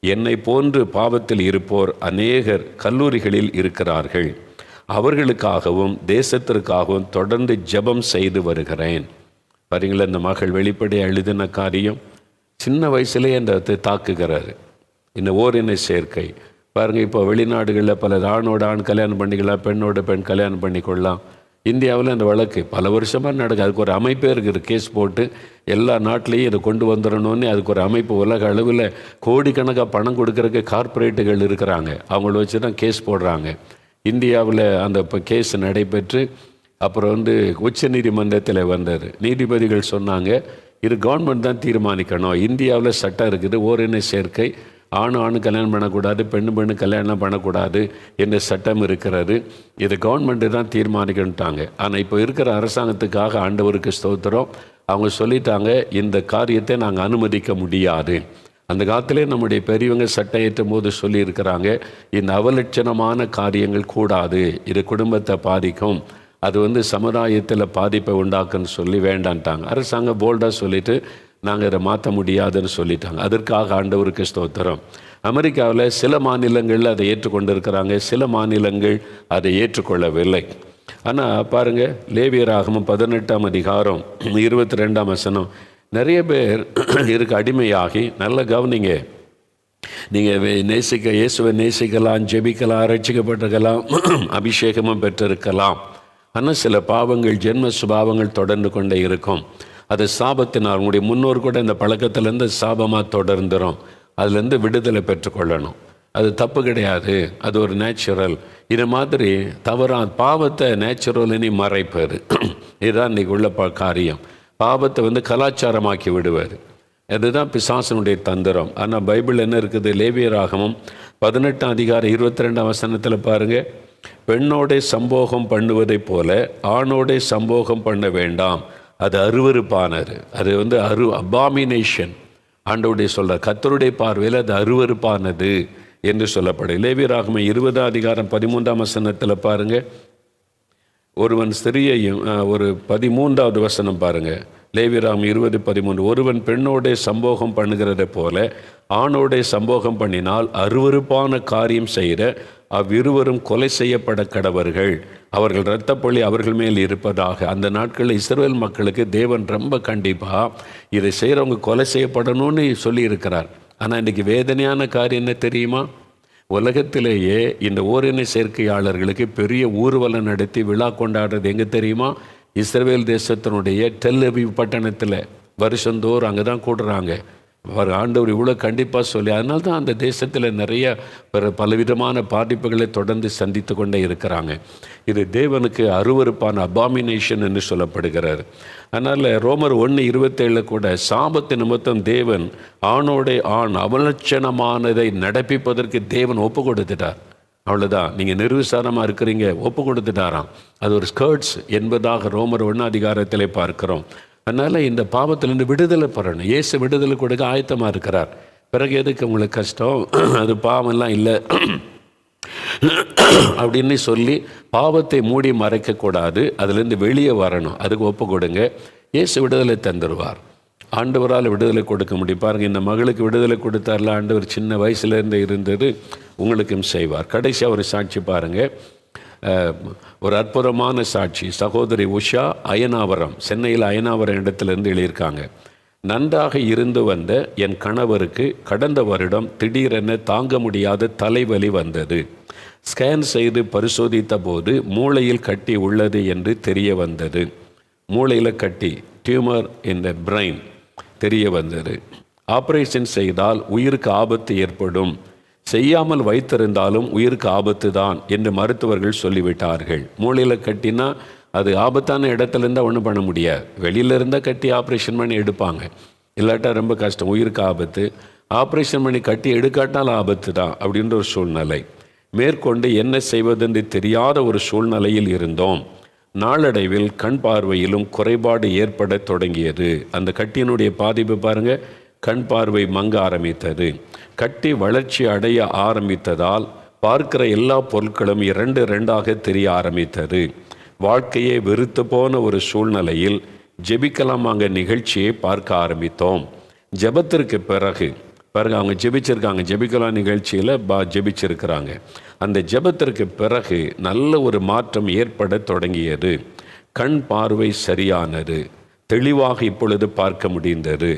என்னை போன்று பாவத்தில் இருப்போர் அநேகர் கல்லூரிகளில் இருக்கிறார்கள். அவர்களுக்காகவும் தேசத்திற்காகவும் தொடர்ந்து ஜெபம் செய்து வருகிறேன். பாருங்களா, இந்த மகள் வெளிப்படையாக எழுதின காரியம் சின்ன வயசுலேயே அந்த தாக்குகிறாரு. இந்த ஓரின சேர்க்கை பாருங்கள், இப்போ வெளிநாடுகளில் பல ஆணோட ஆண் கல்யாணம் பண்ணிக்கலாம், பெண்ணோட பெண் கல்யாணம் பண்ணிக்கொள்ளலாம். இந்தியாவில் அந்த வழக்கு பல வருஷமாக நடக்குது. அதுக்கு ஒரு அமைப்பே இருக்குது. கேஸ் போட்டு எல்லா நாட்டிலையும் இதை கொண்டு வந்துடணும்னு அதுக்கு ஒரு அமைப்பு உலக அளவில் கோடிக்கணக்காக பணம் கொடுக்கறதுக்கு கார்ப்பரேட்டுகள் இருக்கிறாங்க. அவங்கள வச்சு தான் கேஸ் போடுறாங்க. இந்தியாவில் அந்த இப்போ கேஸ் நடைபெற்று அப்புறம் உச்ச நீதிமன்றத்தில் வந்தார். நீதிபதிகள் சொன்னாங்க, இது கவர்மெண்ட் தான் தீர்மானிக்கணும். இந்தியாவில் சட்டம் இருக்குது, ஓரின சேர்க்கை ஆணு கல்யாணம் பண்ணக்கூடாது, பெண்ணு கல்யாணம் பண்ணக்கூடாது என்ற சட்டம் இருக்கிறது. இது கவர்மெண்ட்டு தான் தீர்மானிக்கணுட்டாங்க. ஆனால் இப்போ இருக்கிற அரசாங்கத்துக்காக ஆண்டவருக்கு ஸ்தோத்திரம், அவங்க சொல்லிட்டாங்க, இந்த காரியத்தை நாங்கள் அனுமதிக்க முடியாது. அந்த காலத்திலே நம்முடைய பெரியவங்க சட்டம் ஏற்றும் போது சொல்லியிருக்கிறாங்க, இந்த அவலட்சணமான காரியங்கள் கூடாது, இது குடும்பத்தை பாதிக்கும், அது சமுதாயத்தில் பாதிப்பை உண்டாக்குன்னு சொல்லி வேண்டான்ட்டாங்க. அரசாங்கம் போல்டாக சொல்லிவிட்டு நாங்கள் இதை மாற்ற முடியாதுன்னு சொல்லிட்டாங்க. அதற்காக ஆண்டவருக்கு ஸ்தோத்திரம். அமெரிக்காவில் சில மாநிலங்களில் அதை ஏற்றுக்கொண்டிருக்கிறாங்க, சில மாநிலங்கள் அதை ஏற்றுக்கொள்ளவில்லை. ஆனால் பாருங்கள், லேவியராகமம் 18ஆம் அதிகாரம் 22ஆம் வசனம், நிறைய பேர் இதுக்கு அடிமையாகி, நல்ல கவனிங்க, நீங்கள் இயேசுவை நேசிக்கலாம், ஜெபிக்கலாம், ரட்சிக்கப்பட்டிருக்கலாம், அபிஷேகமும் பெற்றிருக்கலாம். ஆனால் சில பாவங்கள், ஜென்ம சுபாவங்கள் தொடர்ந்து கொண்டே இருக்கும். அது சாபத்தினால் உங்களுடைய முன்னோர் கூட இந்த பழக்கத்திலேருந்து சாபமாக தொடர்ந்துடும். அதுலேருந்து விடுதலை பெற்றுக்கொள்ளணும். அது தப்பு கிடையாது, அது ஒரு நேச்சுரல். இது மாதிரி பாவத்தை நேச்சுரல்னு மறைப்பார். இதுதான் இன்றைக்கி உள்ள காரியம். பாவத்தை கலாச்சாரமாக்கி விடுவார். அதுதான் பிசாசனுடைய தந்திரம். ஆனால் பைபிள் என்ன இருக்குது? லேவியராகமம் 18ஆம் அதிகாரம் 22ஆம் வசனத்தில் பாருங்கள், பெண்ணோட சம்போகம் பண்ணுவதைப் போல ஆணோட சம்போகம் பண்ண வேண்டாம், அது அருவருப்பானது. அது அபாமினேஷன். ஆண்டவருடைய சொல்ற கர்த்தருடைய பார்வையில் அது அருவருப்பானது என்று சொல்லப்படும். லேவியராகமம் 20ஆம் அதிகாரம் 13ஆம் வசனத்தில் பாருங்கள், ஒருவன் ஸ்திரியையும், ஒரு 13ஆவது வசனம் பாருங்கள், லேவியராகமம் 20:13, ஒருவன் பெண்ணோட சம்போகம் பண்ணுகிறதை போல ஆணோட சம்போகம் பண்ணினால் அருவருப்பான காரியம் செய்கிற அவ்விருவரும் கொலை செய்யப்பட கடவர்கள், அவர்கள் இரத்தப்பொழி அவர்கள் மேல் இருப்பதாக. அந்த நாட்களில் இஸ்ரவேல் மக்களுக்கு தேவன் ரொம்ப கண்டிப்பாக இதை செய்கிறவங்க கொலை செய்யப்படணும்னு சொல்லியிருக்கிறார். ஆனால் இன்றைக்கி வேதனையான காரியம் என்ன தெரியுமா? உலகத்திலேயே இந்த ஓரின சேர்க்கையாளர்களுக்கு பெரிய ஊர்வலம் நடத்தி விழா கொண்டாடுறது எங்கே தெரியுமா? இஸ்ரவேல் தேசத்தினுடைய டெல் அவிவ் பட்டணத்தில் வருஷந்தோறும் அங்கே தான் கூடுறாங்க. ஆண்டவர் இவ்வளோ கண்டிப்பாக சொல்லி, அதனால தான் அந்த தேசத்தில் நிறைய பலவிதமான பாதிப்புகளை தொடர்ந்து சந்தித்து கொண்டே இருக்கிறாங்க. இது தேவனுக்கு அருவருப்பான அபாமினேஷன் என்று சொல்லப்படுகிறார். அதனால் ரோமர் 1:27 கூட சாபத்து நிமித்தம் தேவன் ஆணோட ஆண் அவலட்சணமானதை நடப்பிப்பதற்கு தேவன் ஒப்பு கொடுத்துட்டார். அவ்வளோதான், நீங்கள் நிர்விசாரமாக இருக்கிறீங்க, ஒப்பு கொடுத்துட்டாராம். அது ஒரு ஸ்கர்ட்ஸ் என்பதாக ரோமர் 1 அதிகாரத்திலே பார்க்கிறோம். அதனால் இந்த பாவத்திலிருந்து விடுதலை பெறணும். இயேசு விடுதலை கொடுக்க ஆயத்தமாக இருக்கிறார். பிறகு எதுக்கு உங்களுக்கு கஷ்டம்? அது பாவம்லாம் இல்லை அப்படின்னு சொல்லி பாவத்தை மூடி மறைக்கக்கூடாது. அதுலேருந்து வெளியே வரணும். அதுக்கு ஒப்பு கொடுங்க, இயேசு விடுதலை தந்துடுவார். ஆண்டவரால் விடுதலை கொடுக்க முடியும். பாருங்கள், இந்த மகளுக்கு விடுதலை கொடுத்தார்ல ஆண்டவர், சின்ன வயசுலேருந்து இருந்தது உங்களுக்கும் செய்வார். கடைசியாக ஒரு சாட்சி பாருங்கள், ஒரு அற்புதமான சாட்சி. சகோதரி உஷா அயனாவரம், சென்னையில் அயனாவரம் இடத்துலேருந்து எழுதியிருக்காங்க. நன்றாக இருந்து வந்த என் கணவருக்கு கடந்த வருடம் திடீரென தாங்க முடியாத தலைவலி வந்தது. ஸ்கேன் செய்து பரிசோதித்த போது மூளையில் கட்டி உள்ளது என்று தெரிய வந்தது. மூளையில் கட்டி, டியூமர் இன் த பிரெயின் தெரிய வந்தது. ஆப்ரேஷன் செய்தால் உயிருக்கு ஆபத்து ஏற்படும், செய்யாமல் வைத்திருந்தாலும் உயிருக்கு ஆபத்து தான் என்று மருத்துவர்கள் சொல்லிவிட்டார்கள். மூளையில் கட்டினா அது ஆபத்தான இடத்துல இருந்தால் ஒன்றும் பண்ண முடியாது. வெளியில் இருந்தால் கட்டி ஆப்ரேஷன் பண்ணி எடுப்பாங்க, இல்லாட்டா ரொம்ப கஷ்டம், உயிருக்கு ஆபத்து. ஆப்ரேஷன் பண்ணி கட்டி எடுக்காட்டாலும் ஆபத்து தான் அப்படின்ற ஒரு சூழ்நிலை. மேற்கொண்டு என்ன செய்வதென்று தெரியாத ஒரு சூழ்நிலையில் இருந்தோம். நாளடைவில் கண் பார்வையிலும் குறைபாடு ஏற்பட தொடங்கியது. அந்த கட்டியினுடைய பாதிப்பு பாருங்க, கண் பார்வை மங்க ஆரம்பித்தது. கட்டி வளர்ச்சி அடைய ஆரம்பித்ததால் பார்க்கிற எல்லா பொருட்களும் இரண்டு ரெண்டாக தெரிய ஆரம்பித்தது. வாழ்க்கையை வெறுத்து போன ஒரு சூழ்நிலையில் ஜெபிக்கலாமாங்க நிகழ்ச்சியை பார்க்க ஆரம்பித்தோம். ஜெபத்திற்கு பிறகு அவங்க ஜெபிச்சிருக்காங்க, ஜெபிக்கலாம் நிகழ்ச்சியில் ஜெபிச்சிருக்கிறாங்க. அந்த ஜெபத்திற்கு பிறகு நல்ல ஒரு மாற்றம் ஏற்பட தொடங்கியது. கண் பார்வை சரியானது, தெளிவாக இப்பொழுது பார்க்க முடிந்தது.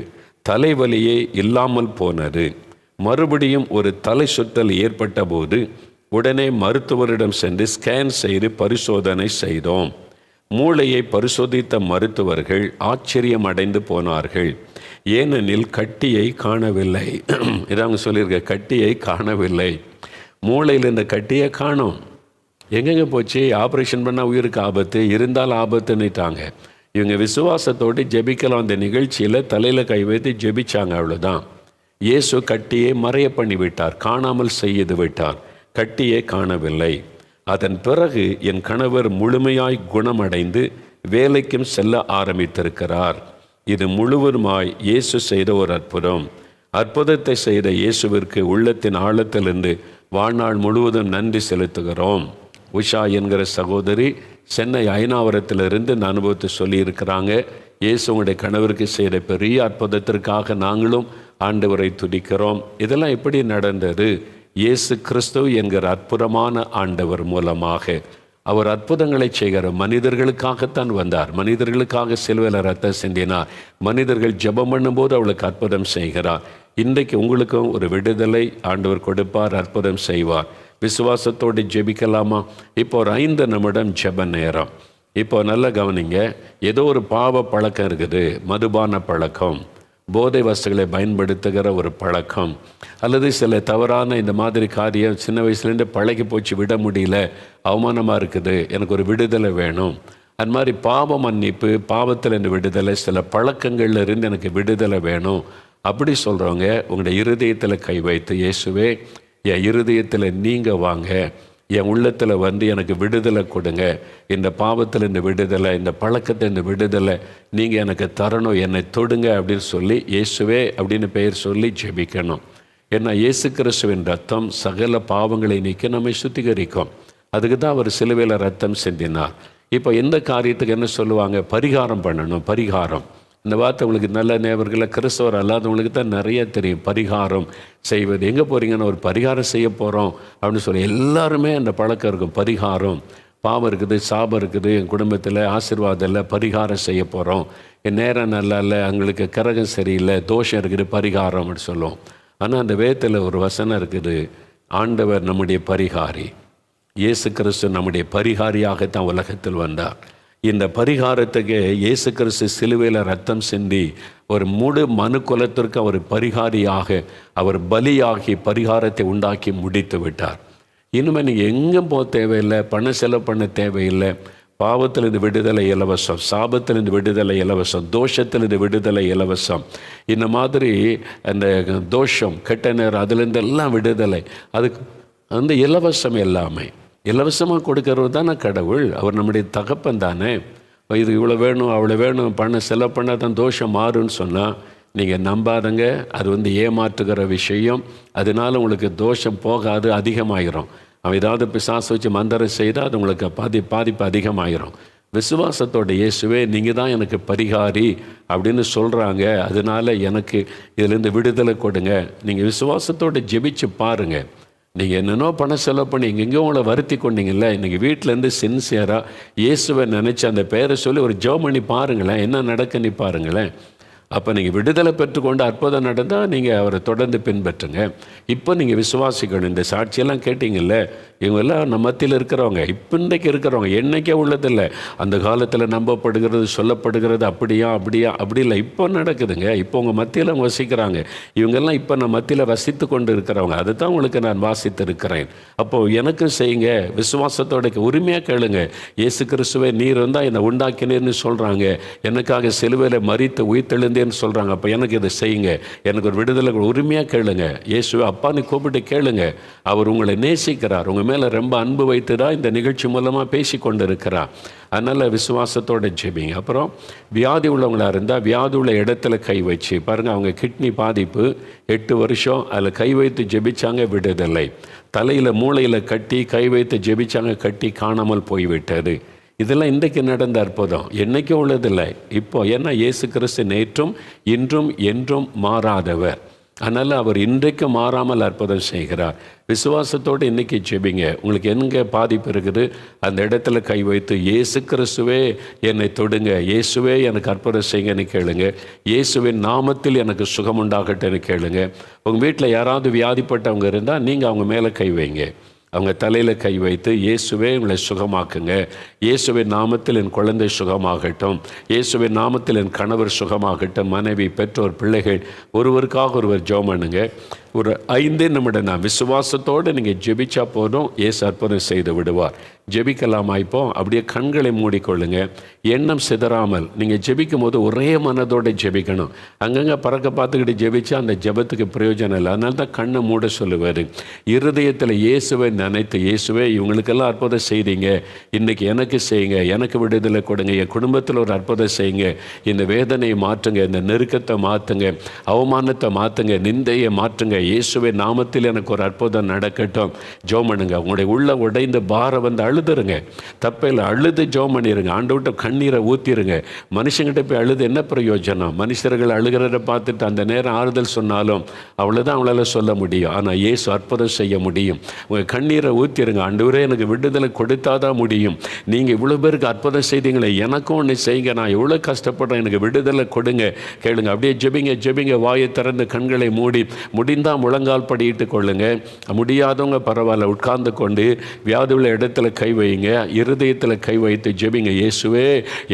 தலைவலியே இல்லாமல் போனது. மறுபடியும் ஒரு தலை சுற்றல் ஏற்பட்ட போது உடனே மருத்துவரிடம் சென்று ஸ்கேன் செய்து பரிசோதனை செய்தோம். மூளையை பரிசோதித்த மருத்துவர்கள் ஆச்சரியம் அடைந்து போனார்கள். ஏனெனில் கட்டியை காணவில்லை. இதான் அவங்க சொல்லியிருக்க, கட்டியை காணவில்லை. மூளையில் இந்த கட்டியை காணோம். எங்கெங்கே போச்சு? ஆப்ரேஷன் பண்ணால் உயிருக்கு ஆபத்து, இருந்தால் ஆபத்துன்னுட்டாங்க. இவங்க விசுவாசத்தோடு ஜெபிக்கலாம் அந்த நிகழ்ச்சியில் தலையில் கை வைத்து ஜெபிச்சாங்க, அவ்வளோதான். இயேசு கட்டியை மறைய பண்ணி விட்டார், காணாமல் செய்து விட்டார். கட்டியை காணவில்லை. அதன் பிறகு என் கணவர் முழுமையாய் குணமடைந்து வேலைக்கும் செல்ல ஆரம்பித்திருக்கிறார். இது முழுவதுமாய் இயேசு செய்த ஒரு அற்புதம். அற்புதத்தை செய்த இயேசுவிற்கு உள்ளத்தின் ஆழத்திலிருந்து வாழ்நாள் முழுவதும் நன்றி செலுத்துகிறோம். உஷா என்கிற சகோதரி சென்னை ஐநாவரத்திலிருந்து இந்த அனுபவத்தை சொல்லியிருக்கிறாங்க. இயேசு உங்களுடைய கணவருக்கு செய்த பெரிய அற்புதத்திற்காக நாங்களும் ஆண்டவரை துதிக்கிறோம். இதெல்லாம் எப்படி நடந்தது? இயேசு கிறிஸ்து என்கிற அற்புதமான ஆண்டவர் மூலமாக. அவர் அற்புதங்களை செய்கிற மனிதர்களுக்காகத்தான் வந்தார். மனிதர்களுக்காக சிலுவையில் ரத்தம் சிந்தினார். மனிதர்கள் ஜெபம் பண்ணும்போது அவளுக்கு அற்புதம் செய்கிறார். இன்றைக்கு உங்களுக்கும் ஒரு விடுதலை ஆண்டவர் கொடுப்பார், அற்புதம் செய்வார். விசுவாசத்தோடு ஜெபிக்கலாமா? இப்போ ஒரு 5 நிமிடம் ஜெப நேரம். இப்போ நல்லா கவனிங்க. ஏதோ ஒரு பாவ பழக்கம் இருக்குது, மதுபான பழக்கம், போதை வஸ்துகளை பயன்படுத்துகிற ஒரு பழக்கம், அல்லது சில தவறான இந்த மாதிரி காரியம் சின்ன வயசுலேருந்து பழகி போச்சு, விட முடியல, அவமானமாக இருக்குது, எனக்கு ஒரு விடுதலை வேணும். அது மாதிரி பாவ மன்னிப்பு, பாவத்தில் இந்த விடுதலை, சில பழக்கங்கள்ல இருந்து எனக்கு விடுதலை வேணும் அப்படி சொல்கிறவங்க உங்களுடைய இருதயத்தில் கை வைத்து, இயேசுவே என் இருதயத்தில் நீங்கள் வாங்க, என் உள்ளத்தில் வந்து எனக்கு விடுதலை கொடுங்க, இந்த பாவத்தில் இந்த விடுதலை, இந்த பழக்கத்தை இந்த விடுதலை நீங்கள் எனக்கு தரணும், என்னை தொடுங்க அப்படின்னு சொல்லி இயேசுவே அப்படின்னு பெயர் சொல்லி ஜெபிக்கணும். ஏன்னா இயேசு கிறிஸ்துவின் ரத்தம் சகல பாவங்களை நீக்கி நம்மை சுத்திகரிக்கும். அதுக்கு தான் அவர் சிலுவையில் ரத்தம் சிந்தினார். இப்போ எந்த காரியத்துக்கு என்ன சொல்லுவாங்க? பரிகாரம் பண்ணணும். பரிகாரம், இந்த வார்த்தை உங்களுக்கு நல்ல நேவர்களை கிறிஸ்தவர் அல்லாதவங்களுக்கு தான் நிறைய தெரியும். பரிகாரம் செய்வது, எங்கே போகிறீங்கன்னு ஒரு பரிகாரம் செய்ய போகிறோம் அப்படின்னு சொல்லி எல்லாருமே அந்த பழக்கம் இருக்கும். பரிகாரம், பாவம் இருக்குது, சாபம் இருக்குது, என் குடும்பத்தில் ஆசீர்வாதம் இல்லை, பரிகாரம் செய்ய போகிறோம், என் நேரம் நல்லா இல்லை, அவங்களுக்கு கரகம் சரியில்லை, தோஷம் இருக்குது, பரிகாரம் அப்படின்னு சொல்லுவோம். ஆனால் அந்த வேதத்தில் ஒரு வசனம் இருக்குது, ஆண்டவர் நம்முடைய பரிகாரி. இயேசு கிறிஸ்து நம்முடைய பரிகாரியாகத்தான் உலகத்தில் வந்தார். இந்த பரிகாரத்துக்கு இயேசு கிறிஸ்து சிலுவையில் ரத்தம் சிந்தி ஒரு முழு மனு குலத்திற்கு அவர் பரிகாரியாக, அவர் பலியாகி பரிகாரத்தை உண்டாக்கி முடித்து விட்டார். இனிமேல் நீங்கள் எங்கே போக தேவையில்லை, பணம் செலவு பண்ண தேவையில்லை. பாவத்திலிருந்து விடுதலை இலவசம், சாபத்திலிருந்து விடுதலை இலவசம், தோஷத்திலிருந்து விடுதலை இலவசம். இந்த மாதிரி அந்த தோஷம், கெட்ட நேரம், அதுலேருந்து எல்லாம் விடுதலை. அதுக்கு வந்து இலவசம், எல்லாமே இலவசமாக கொடுக்கறது தானே கடவுள். அவர் நம்முடைய தகப்பன் தானே. இது இவ்வளோ வேணும், அவ்வளோ வேணும், பணம் செலவு பண்ணால் தான் தோஷம் மாறுன்னு சொன்னால் நீங்கள் நம்பாதங்க. அது வந்து ஏமாற்றுகிற விஷயம். அதனால உங்களுக்கு தோஷம் போகாது, அதிகமாயிரும். அவன் ஏதாவது பிசாசு வச்சு மந்திரம் செய்தால் அது உங்களுக்கு பாதிப்பு அதிகமாயிரும். விசுவாசத்தோட இயேசுவே நீங்கள் தான் எனக்கு பரிகாரி அப்படின்னு சொல்கிறாங்க, அதனால எனக்கு இதிலேருந்து விடுதலை கொடுங்க. நீங்கள் விசுவாசத்தோடு ஜெபிச்சு பாருங்கள். நீங்கள் என்னென்னோ பணம் செலவு பண்ணி எங்கெங்கேயோ உங்களை வருத்தி கொண்டீங்கல்ல, இன்றைக்கி வீட்டிலேருந்து சின்சியராக இயேசுவை நினச்சி அந்த பெயரை சொல்லி ஒரு ஜெபம் பண்ணி பாருங்களேன், என்ன நடக்குன்னு பாருங்களேன். அப்போ நீங்கள் விடுதலை பெற்றுக்கொண்டு அற்புதம் நடந்தால் நீங்கள் அவரை தொடர்ந்து பின்பற்றுங்க. இப்போ நீங்கள் விசுவாசிக்கணும். இந்த சாட்சியெல்லாம் கேட்டிங்கல்ல, இவங்கெல்லாம் நம்ம மத்தியில் இருக்கிறவங்க, இப்போ இன்றைக்கு இருக்கிறவங்க, என்றைக்கே உள்ளதில்லை. அந்த காலத்தில் நம்பப்படுகிறது, சொல்லப்படுகிறது, அப்படியா அப்படி இல்லை, இப்போ நடக்குதுங்க. இப்போ உங்கள் மத்தியில் அவங்க வசிக்கிறாங்க. இவங்கெல்லாம் இப்போ நான் மத்தியில் வசித்து கொண்டு இருக்கிறவங்க. அதை தான் உங்களுக்கு நான் வாசித்து இருக்கிறேன். அப்போது எனக்கும் செய்யுங்க, விசுவாசத்தோட உரிமையாக கேளுங்க. இயேசு கிறிஸ்துவை நீர் வந்தால் என்னை உண்டாக்கினேன்னு சொல்கிறாங்க, எனக்காக சிலுவையில் மரித்து உயிர்த்தெழுந்தேன்னு சொல்கிறாங்க. அப்போ எனக்கு இதை செய்யுங்க, எனக்கு ஒரு விடுதலை உரிமையாக கேளுங்க. இயேசுவை அப்பா நீ கூப்பிட்டு கேளுங்க. அவர் உங்களை நேசிக்கிறார், உங்கள் மேலே ரொம்ப அன்பு வைத்து தான் இந்த நிகழ்ச்சி மூலமாக பேசி கொண்டு இருக்கிறார். அதனால் விசுவாசத்தோடு ஜெபிங்க. அப்புறம் வியாதி உள்ளவங்களாக இருந்தால் வியாதி உள்ள இடத்துல கை வச்சு பாருங்கள். அவங்க கிட்னி பாதிப்பு 8 வருஷம் அதில் கை வைத்து ஜெபிச்சாங்க, விடுதலை. தலையில் மூளையில் கட்டி கை வைத்து ஜெபிச்சாங்க, கட்டி காணாமல் போய்விட்டது. இதெல்லாம் இன்றைக்கு நடந்த அற்புதம், என்றைக்கும் உள்ளதில்லை இப்போ. ஏன்னா இயேசு கிறிஸ்து நேற்றும் இன்றும் என்றும் மாறாதவர். அதனால் அவர் இன்றைக்கு மாறாமல் அற்புதம் செய்கிறார். விசுவாசத்தோடு இன்றைக்கி ஜெபிங்க. உங்களுக்கு எங்கே பாதிப்பு இருக்குது அந்த இடத்துல கை வைத்து இயேசு கிறிஸ்துவே என்னை தொடுங்க, இயேசுவே எனக்கு அற்புதம் செய்யுங்கன்னு கேளுங்க. இயேசுவின் நாமத்தில் எனக்கு சுகம் உண்டாகட்டும்னு கேளுங்க. உங்கள் வீட்டில் யாராவது வியாதிப்பட்டவங்க இருந்தால் நீங்கள் அவங்க மேலே கை வைங்க. அவங்க தலையில் கை வைத்து இயேசுவே உங்களை சுகமாக்குங்க, இயேசுவின் நாமத்தில் என் குழந்தை சுகமாகட்டும், இயேசுவின் நாமத்தில் என் கணவர் சுகமாகட்டும், மனைவி, பெற்றோர், பிள்ளைகள், ஒருவருக்காக ஒருவர் ஜெபம் பண்ணுங்க. ஒரு 5 நிமிடம் நான் விசுவாசத்தோடு நீங்கள் ஜெபிச்சா போதும், இயேசு அற்புதம் செய்து விடுவார். ஜெபிக்கலாமா? இப்போ அப்படியே கண்களை மூடிக்கொள்ளுங்க. எண்ணம் சிதறாமல் நீங்கள் ஜெபிக்கும் போது ஒரே மனதோடு ஜெபிக்கணும். அங்கங்கே பறக்க பார்த்துக்கிட்டு ஜெபிச்சா அந்த ஜெபத்துக்கு பிரயோஜனம் இல்லை. அதனால தான் கண்ணை மூட சொல்லுவார். இருதயத்தில் இயேசுவை நினைத்து, இயேசுவே இவங்களுக்கெல்லாம் அற்புதம் செய்தீங்க, இன்றைக்கி எனக்கு செய்யுங்க, எனக்கு விடுதலை கொடுங்க, என் குடும்பத்தில் ஒரு அற்புதம் செய்யுங்க, இந்த வேதனையை மாற்றுங்க, இந்த நெருக்கத்தை மாற்றுங்க, அவமானத்தை மாற்றுங்க, நிந்தையை மாற்றுங்க, இயேசுவின் நாமத்தில் எனக்கு ஒரு அற்புதம் நடக்கட்டும். ஜெபம் பண்ணுங்க. உங்களுடைய உள்ள உடைந்த பாரம் வந்து அழுதுருங்க. தப்பையில் அழுது ஜெபம் பண்ணிடுங்க. ஆண்டவர்கிட்ட கண்ணீரை ஊற்றிடுங்க. மனுஷங்கிட்ட போய் அழுது என்ன பிரயோஜனம்? மனுஷர்கள் அழுகிறத பார்த்துட்டு அந்த நேரம் ஆறுதல் சொன்னாலும் அவ்வளோதான் அவங்களால சொல்ல முடியும். ஆனால் இயேசு அற்புதம் செய்ய முடியும். உங்கள் கண்ணீரை ஊற்றிடுங்க. ஆண்டவரே எனக்கு விடுதலை கொடுத்தாதான் முடியும். நீங்கள் இவ்வளோ பேருக்கு அற்புதம் செய்தீங்களே, எனக்கும் ஒன்று செய்யுங்க, நான் எவ்வளோ கஷ்டப்படுறேன், எனக்கு விடுதலை கொடுங்க கேளுங்க. அப்படியே ஜெபிங்க ஜெபிங்க. வாயை திறந்து கண்களை மூடி முடிந்தால் முழங்கால் படியிட்டு கொள்ளுங்க. முடியாதவங்க பரவாயில்ல, உட்கார்ந்து கொண்டு வியாதி உள்ள இடத்துல கை வைங்க. இருதயத்தில் கை வைத்து ஜெபிங்க. இயேசுவே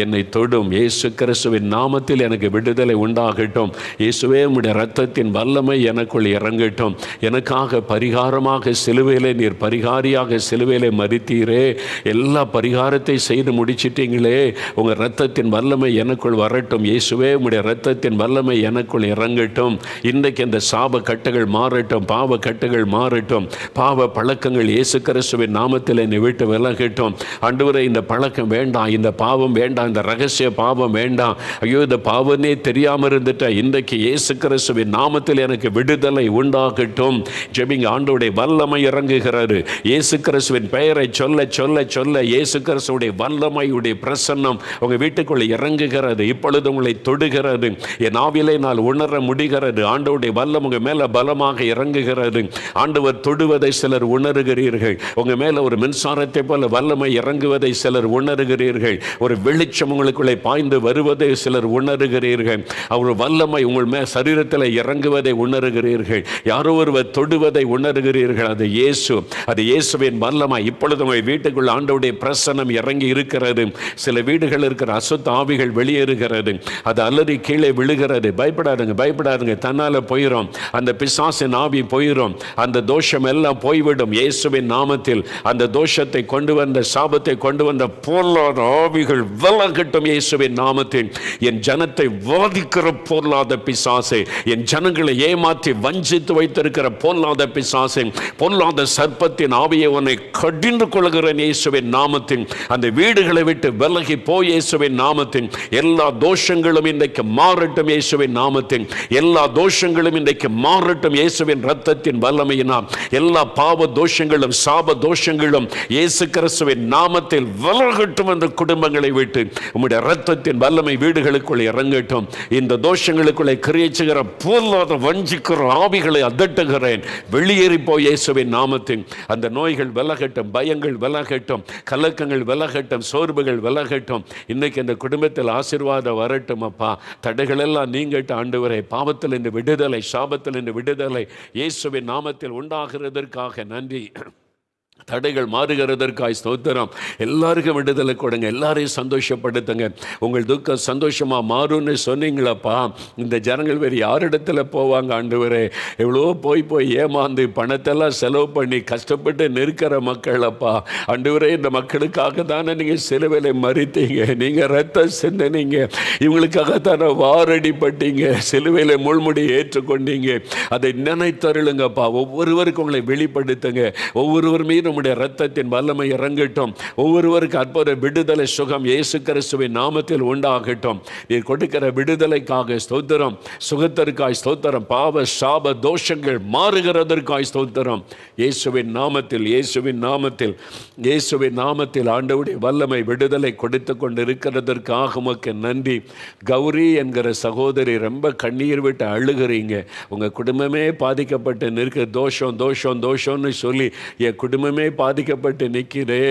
என்னை தொடும், இயேசு கிறிஸ்துவின் நாமத்தில் எனக்கு விடுதலை உண்டாகட்டும், இயேசுவே உம்முடைய இரத்தத்தின் வல்லமை எனக்குள் இறங்கட்டும், எனக்காக பரிகாரமாக சிலுவையிலே நீர் பரிகாரியாக சிலுவையிலே மரித்தீரே, எல்லா பரிகாரத்தை செய்து முடிச்சிட்டீங்களே, உங்கள் இரத்தத்தின் வல்லமை எனக்குள் வரட்டும், இயேசுவே உம்முடைய இரத்தத்தின் வல்லமை எனக்குள் இறங்கட்டும். இன்றைக்கு இந்த சாப கட்டுகள் மாறட்டும், பாவ கட்டுகள் மாறட்டும், பாவ பழக்கங்கள் இயேசு கிறிஸ்துவின் நாமத்தில் என்னை விட்டு விலகட்டும். ஆண்டவரே இந்த பழக்கம் வேண்டாம், இந்த பாவம் வேண்டாம், இந்த ரகசிய பாவம் வேண்டாம், ஐயோ இந்த பாவமே தெரியாமல் இருந்துட்டேன், இன்றைக்கு இயேசு கிறிஸ்துவின் நாமத்தில் எனக்கு விடுதலை உண்டாகட்டும். ஜெபிங்க. ஆண்டவருடைய வல்லமை இறங்குகிறாரு. இயேசு கிறிஸ்துவின் பெயரை சொல்ல சொல்ல சொல்ல இயேசு கிறிஸ்துவுடைய வல்லமையுடைய பிரசன்னம் உங்கள் வீட்டுக்குள்ளே இறங்குகிறது. இப்பொழுது உங்களை தொடுகிறது. என் ஆவிலே நான் உணர முடிகிறது. ஆண்டவருடைய வல்லம் உங்கள் மேலே பலமாக இறங்குகிறது. ஆண்டவர் தொடுவதை சிலர் உணர்கிறீர்கள். உங்கள் மேலே ஒரு மின்சாரத்தை போல வல்லமை இறங்குவதை சிலர் உணர்கிறீர்கள். ஒரு வெளிச்சம் உங்களுக்குள்ளே பாய்ந்து வருவதை சிலர் உணர்கிறீர்கள். அவர் வல்லமை உங்கள் மேல் சரீரத்தில் இறங்குவதை உணர்கிறீர்கள். யாரோ ஒருவர் தொடுவதை உணர்கிறீர்கள். அது இயேசு, அது இயேசுவின் வல்லமை. இப்பொழுது உங்கள் வீட்டுக்குள் ஆண்டவருடைய பிரசன்னம் இறங்கி இருக்கிறது. சில வீடுகள் இருக்கிற அசுத்த ஆவிகள் வெளியேறுகிறது. அது அலறி கீழே விழுகிறது. பயப்படாதுங்க, பயப்படாதுங்க, தன்னால் போயிடும். அந்த பிசாசின் ஆவி போயிடும். அந்த தோஷம் எல்லாம் போய்விடும் இயேசுவின் நாமத்தில். அந்த தோஷத்தை கொண்டு வந்த, சாபத்தை கொண்டு வந்த பொல்லாத ஆவிகள் விலகட்டும் இயேசுவின் நாமத்தில். என் ஜனத்தை வாதிக்கிற பொல்லாத பிசாசே, என் ஜனங்களை ஏமாற்றி வஞ்சித்து வைத்திருக்கிற பொல்லாத பிசாசே, பொல்லாத சர்ப்பத்தின் ஆவியை உன்னை கடிந்து கொள்கிறேன் இயேசுவின் நாமத்தில். அந்த வீடுகளை விட்டு விலகி போய் இயேசுவின் நாமத்தில். எல்லா தோஷங்களும் இன்றைக்கு மாறட்டும் இயேசுவின் நாமத்தில். எல்லா தோஷங்களும் இன்றைக்கு மாறட்டும் இயேசுவின் இரத்தத்தின் வல்லமையினால். எல்லா பாவ தோஷங்களும் சாப தோஷங்களும் இயேசு கிறிஸ்துவின் நாமத்தில் விலகட்டும். என்ற குடும்பங்களை விட்டு உம்முடைய இரத்தத்தின் வல்லமை வீடுகளுக்குள் இறங்கட்டும். இந்த தோஷங்களுக்குள்ளே கிரியச்சுகிற பொல்லாத வஞ்சிக்கிற ஆவிகளை அதட்டுகிறேன். வெளியேறி போய் இயேசுவின் நாமத்தில். அந்த நோய்கள் விலகட்டும், பயங்கள் விலகட்டும், கலக்கங்கள் விலகட்டும், சோர்வுகள் விலகட்டும். இன்னைக்கு இந்த குடும்பத்தில் ஆசீர்வாதம் வரட்டும் அப்பா. தடைகள் எல்லாம் நீங்கட்டும் ஆண்டவரே. பாவத்தில் இருந்து விடுதலை, சாபத்தில் இருந்து விடுதலை இயேசுவின் நாமத்தில் உண்டாகிறதற்காக நன்றி. தடைகள் மாறுகிறதற்காய் ஸ்தோத்திரம். எல்லாருக்கும் விடுதலை கொடுங்க, எல்லாரையும் சந்தோஷப்படுத்துங்க. உங்கள் துக்கம் சந்தோஷமாக மாறும்னு சொன்னீங்களப்பா. இந்த ஜனங்கள் வேறு யாரிடத்துல போவாங்க ஆண்டவரே? எவ்வளோ போய் ஏமாந்து பணத்தெல்லாம் செலவு பண்ணி கஷ்டப்பட்டு நிற்கிற மக்களப்பா. ஆண்டவரே, இந்த மக்களுக்காக தானே நீங்கள் சிலுவையிலே மரித்தீங்க, நீங்கள் ரத்தம் சிந்தினீங்க, இவங்களுக்காகத்தானே வாரடிப்பட்டீங்க, சிலுவையிலே முள்முடி ஏற்றுக்கொண்டீங்க. அதை நினைத்தருளுங்கப்பா. ஒவ்வொருவருக்கும் உங்களை வெளிப்படுத்துங்க. ஒவ்வொருவர் மீது உம்முடைய இரத்தத்தின் வல்லமை இறங்கட்டும். ஒவ்வொருவருக்கு அற்புத விடுதலை சுகம் இயேசு கிறிஸ்துவின் நாமத்தில் உண்டாகட்டும். நீர் கொடுக்கிற விடுதலைக்காக ஸ்தோத்திரம், சுகத்திற்காய் ஸ்தோத்திரம், பாவ சாப தோஷங்கள் மாறுகிறதற்காய் ஸ்தோத்திரம். இயேசுவின் நாமத்தில், இயேசுவின் நாமத்தில், இயேசுவின் நாமத்தில் ஆண்டவருடைய வல்லமை விடுதலை கொடுத்து கொண்டு இருக்கிறதற்காக உமக்கு நன்றி. கௌரி என்கிற சகோதரி ரொம்ப கண்ணீர் விட்டு அழுகிறீங்க. உங்கள் குடும்பமே பாதிக்கப்பட்டு நிற்க, தோஷம் தோஷம் தோஷம்னு சொல்லி என் குடும்பமே பாதிக்கப்பட்டு நிற்கிறே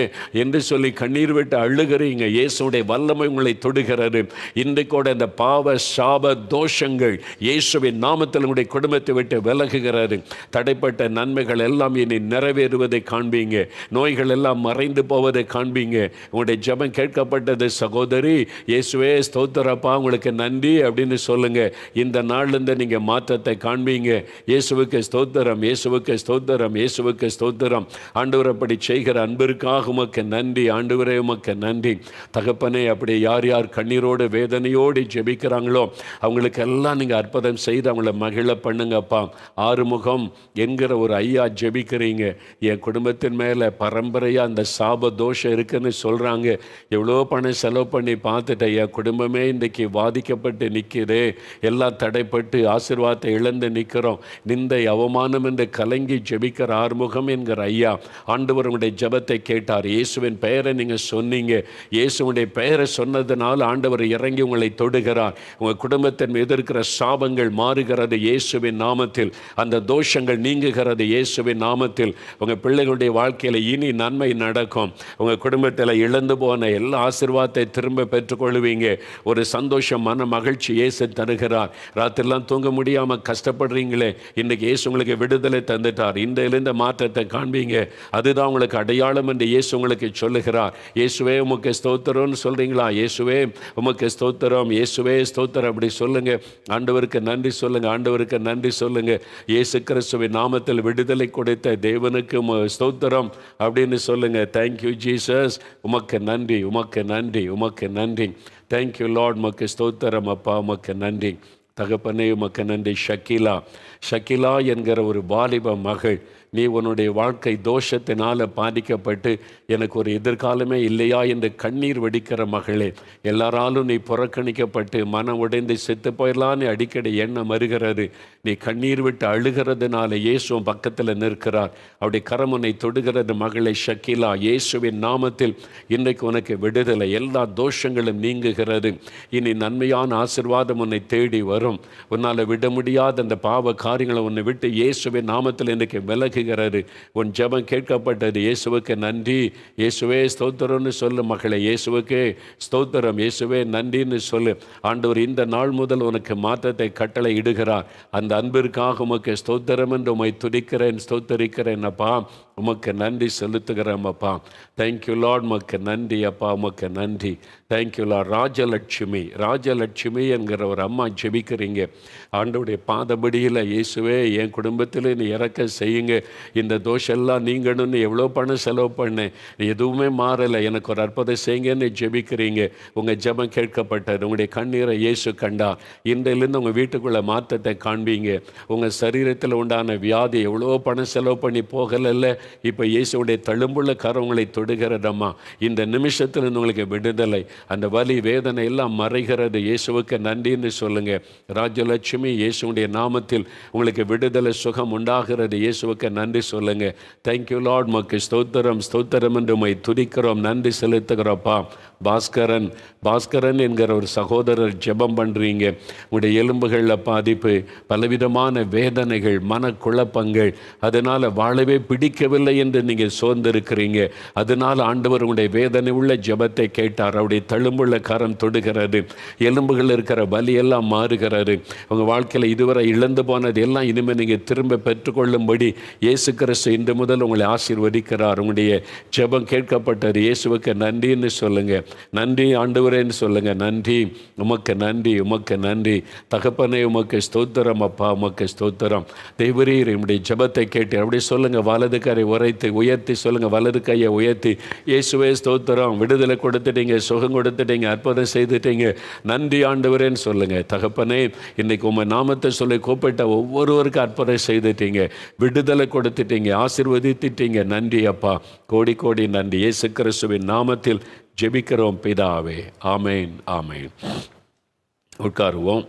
என்று சொல்லி கண்ணீர் விட்டு அழுகிறீங்க. இயேசுடைய வல்லமை உங்களை தொடுகிறது. இன்றைக்கூட இந்த பாவ சாப தோஷங்கள் இயேசுவின் நாமத்தில் உங்களுடைய குடும்பத்தை விட்டு விலகுகிறது. தடைப்பட்ட நன்மைகள் எல்லாம் இனி நிறைவேறுவதை காண்பீங்க. நோய்கள் எல்லாம் மறைந்து போவதை காண்பீங்க. உங்களுடைய ஜெபம் கேட்கப்பட்டது சகோதரி. இயேசுவே ஸ்தோத்திரப்பா, உங்களுக்கு நன்றி அப்படின்னு சொல்லுங்க. இந்த நாள்லேருந்து நீங்கள் மாற்றத்தை காண்பீங்க. இயேசுவுக்கு ஸ்தோத்திரம், இயேசுவுக்கு ஸ்தோத்திரம், இயேசுவுக்கு ஸ்தோத்திரம். ஆண்டவர் அப்படி செய்கிற அன்பிற்காக உமக்கு நன்றி. ஆண்டவரே உமக்கு நன்றி. தகப்பனே, அப்படி யார் யார் கண்ணீரோடு வேதனையோடு ஜெபிக்கிறாங்களோ அவங்களுக்கெல்லாம் நீங்கள் அற்புதம் செய்து அவங்கள மகிழ பண்ணுங்கப்பா. ஆறுமுகம் என்கிற ஒரு ஐயா ஜெபிக்கிறீங்க. என் குடும்பத்தின் மேலே பரம்பரையாக அந்த சாப தோஷம் இருக்குன்னு சொல்கிறாங்க. எவ்வளோ பணம் செலவு பண்ணி பார்த்துட்டேன். என் குடும்பமே இன்றைக்கி பாதிக்கப்பட்டு நிற்கிறே. எல்லாம் தடைப்பட்டு ஆசீர்வாதத்தை இழந்து நிற்கிறோம். நிந்தை அவமானம் என்று கலங்கி ஜெபிக்கிற ஆறுமுகம் என்கிற ஐயா, ஆண்டவர் உங்களுடைய ஜெபத்தை கேட்டார். இயேசுவின் பெயரை நீங்கள் சொன்னீங்க. இயேசுடைய பெயரை சொன்னதுனால ஆண்டவர் இறங்கி உங்களை தொடுகிறார். உங்கள் குடும்பத்தின் மீது இருக்கிற சாபங்கள் மாறுகிறது இயேசுவின் நாமத்தில். அந்த தோஷங்கள் நீங்குகிறது இயேசுவின் நாமத்தில். உங்கள் பிள்ளைகளுடைய வாழ்க்கையில் இனி நன்மை நடக்கும். உங்கள் குடும்பத்தில் இழந்து போன எல்லா ஆசீர்வாதத்தை திரும்ப பெற்றுக்கொள்வீங்க. ஒரு சந்தோஷம், மன மகிழ்ச்சி இயேசு தருகிறார். ராத்திரிலாம் தூங்க முடியாமல் கஷ்டப்படுறீங்களே, இன்றைக்கு இயேசு உங்களுக்கு விடுதலை தந்துட்டார். இன்றையிலிருந்து மாற்றத்தை காண்பீங்க. அதுதான் உங்களுக்கு அடையாளம் என்று இயேசு உங்களுக்கு சொல்லுகிறார். இயேசுவே உமக்கு ஸ்தோத்திரம்னு சொல்கிறீங்களா? இயேசுவே உமக்கு ஸ்தோத்திரம், இயேசுவே ஸ்தோத்திரம் அப்படி சொல்லுங்க. ஆண்டவருக்கு நன்றி சொல்லுங்க, ஆண்டவருக்கு நன்றி சொல்லுங்க. இயேசு கிறிஸ்துவின் நாமத்தில் விடுதலை கொடுத்த தேவனுக்கு ஸ்தோத்திரம் அப்படின்னு சொல்லுங்க. தேங்க்யூ ஜீசஸ், உமக்கு நன்றி, உமக்கு நன்றி, உமக்கு நன்றி. தேங்க்யூ லார்ட், உமக்கு ஸ்தோத்திரம் அப்பா, உமக்கு நன்றி. தகப்பனே உமக்கு நன்றி. ஷக்கிலா என்கிற ஒரு வாலிப மகள், நீ உன்னுடைய வாழ்க்கை தோஷத்தினால் பாதிக்கப்பட்டு எனக்கு ஒரு எதிர்காலமே இல்லையா என்று கண்ணீர் வெடிக்கிற மகளே, எல்லாராலும் நீ புறக்கணிக்கப்பட்டு மனம் உடைந்து செத்து போயிடலான்னு அடிக்கடி எண்ணம் வருகிறது. நீ கண்ணீர் விட்டு அழுகிறதுனால இயேசுவும் பக்கத்தில் நிற்கிறார். அவருடைய கரம் உன்னை தொடுகிறது. மகளை ஷக்கிலா, இயேசுவின் நாமத்தில் இன்றைக்கு உனக்கு விடுதலை. எல்லா தோஷங்களும் நீங்குகிறது. இனி நன்மையான ஆசீர்வாதம் உன்னை தேடி வரும். உன்னால் விட முடியாத அந்த பாவ காரியங்களை உன்னை விட்டு இயேசுவின் நாமத்தில் இன்றைக்கு விலகுகிறது. உன் ஜெபம் கேட்கப்பட்டது. இயேசுவுக்கு நன்றி. இயேசுவே ஸ்தோத்திரம்னு சொல்லு மகளே. இயேசுவுக்கு ஸ்தோத்திரம், இயேசுவே நன்றின்னு சொல்லு. ஆண்டவர் இந்த நாள் முதல் உனக்கு மாற்றத்தை கட்டளை இடுகிறார். அந்த அன்பிற்காக உமக்கு ஸ்தோத்திரம் என்று உம்மை துதிக்கிறேன், ஸ்தோத்தரிக்கிறேன் அப்பா. உமக்கு நன்றி செலுத்துகிறேன் அப்பா. தேங்க்யூ லார்ட், உமக்கு நன்றி அப்பா, உமக்கு நன்றி. Thank you Lord. ராஜலட்சுமி என்கிற ஒரு அம்மா ஜெபிக்கிறீங்க. ஆண்டவருடைய பாதபடியில் இயேசுவே என் குடும்பத்தில் நீ இறக்க செய்யுங்க. இந்த தோஷெல்லாம் நீங்கணும்னு எவ்வளோ பணம் செலவு பண்ணேன், எதுவுமே மாறலை, எனக்கு ஒரு அற்புதம் செய்யுங்கன்னு ஜெபிக்கிறீங்க. உங்கள் ஜெபம் கேட்கப்பட்டது. உங்களுடைய கண்ணீரை இயேசு கண்டார். இன்றையிலிருந்து உங்கள் வீட்டுக்குள்ளே மாற்றத்தை காண்பீங்க. உங்கள் சரீரத்தில் உண்டான வியாதி எவ்வளோ பணம் செலவு பண்ணி போகலைல்ல, இப்போ இயேசுடைய தழும்புள்ள கரம் உங்களை தொடுகிறதம்மா. இந்த நிமிஷத்தில் உங்களுக்கு விடுதலை. அந்த வலி வேதனை எல்லாம் மறைகிறது. இயேசுவுக்கு நன்றின்னு சொல்லுங்க. ராஜலட்சுமி, இயேசுடைய நாமத்தில் உங்களுக்கு விடுதலை சுகம் உண்டாகிறது. இயேசுவுக்கு நன்றி சொல்லுங்க. தேங்க்யூ லார்ட், மக்கு ஸ்தோத்திரம், ஸ்தோத்திரம் என்று உம்மை துதிக்கிறோம், நன்றி செலுத்துகிறோப்பா. பாஸ்கரன் என்கிற ஒரு சகோதரர் ஜெபம் பண்ணுறீங்க. உங்களுடைய எலும்புகளில் பாதிப்பு, பலவிதமான வேதனைகள், மனக்குழப்பங்கள், அதனால் வாழவே பிடிக்கவில்லை என்று நீங்கள் சோர்ந்திருக்கிறீங்க. அதனால் ஆண்டவர் உங்களுடைய வேதனை உள்ள ஜெபத்தை கேட்டார். அவருடைய தழும்புள்ள கரம் தொடுகிறது. எலும்புகள் இருக்கிற வலியெல்லாம் மாறுகிறது. உங்கள் வாழ்க்கையில் இதுவரை இழந்து போனது எல்லாம் இனிமேல் நீங்கள் திரும்ப பெற்றுக்கொள்ளும்படி இயேசு கிறிஸ்து இன்று முதல் உங்களை ஆசீர்வதிக்கிறார். உங்களுடைய ஜெபம் கேட்கப்பட்டது. இயேசுவுக்கு நன்றின்னு சொல்லுங்கள். நன்றி ஆண்டவரேன்னு சொல்லுங்கள். நன்றி, உமக்கு நன்றி, உமக்கு நன்றி. தகப்பனே உமக்கு ஸ்தோத்திரம் அப்பா, உமக்கு ஸ்தோத்திரம். தேவரீர் உம்முடைய ஜெபத்தை கேட்டு அப்படி சொல்லுங்கள். வலது கரை உயர்த்தி சொல்லுங்கள். வலது கையை உயர்த்தி இயேசுவே ஸ்தோத்திரம், விடுதலை கொடுத்துட்டீங்க, சுகம் கொடுத்துட்டீங்க, அற்புதம் செய்துட்டீங்க, நன்றி ஆண்டவரேன்னு சொல்லுங்கள். தகப்பனே, இன்றைக்கு உங்கள் நாமத்தை சொல்லி கூப்பிட்ட ஒவ்வொருவருக்கும் அற்புதம் செய்துட்டீங்க, விடுதலை கொடுத்துட்டீங்க, ஆசீர்வதித்துட்டீங்க. நன்றி அப்பா, கோடி கோடி நன்றி. இயேசு கிறிஸ்துவின் நாமத்தில் ஜெபிக்கிறோம் பிதாவே. ஆமேன், ஆமேன். உட்காருவோம்.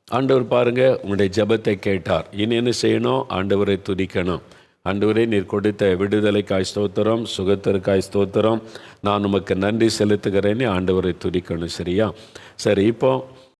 ஆண்டவர் பாருங்க, உங்களுடைய ஜெபத்தை கேட்டார். இனி என்ன செய்யணும்? ஆண்டவரை துதிக்கணும். ஆண்டவரே, நீர் கொடுத்த விடுதலைக்காய் ஸ்தோத்திரம், சுகத்திற்காய் ஸ்தோத்திரம், நான் உமக்கு நன்றி செலுத்துகிறேன்னு ஆண்டவரை துதிக்கணும். சரியா? சரி, இப்போ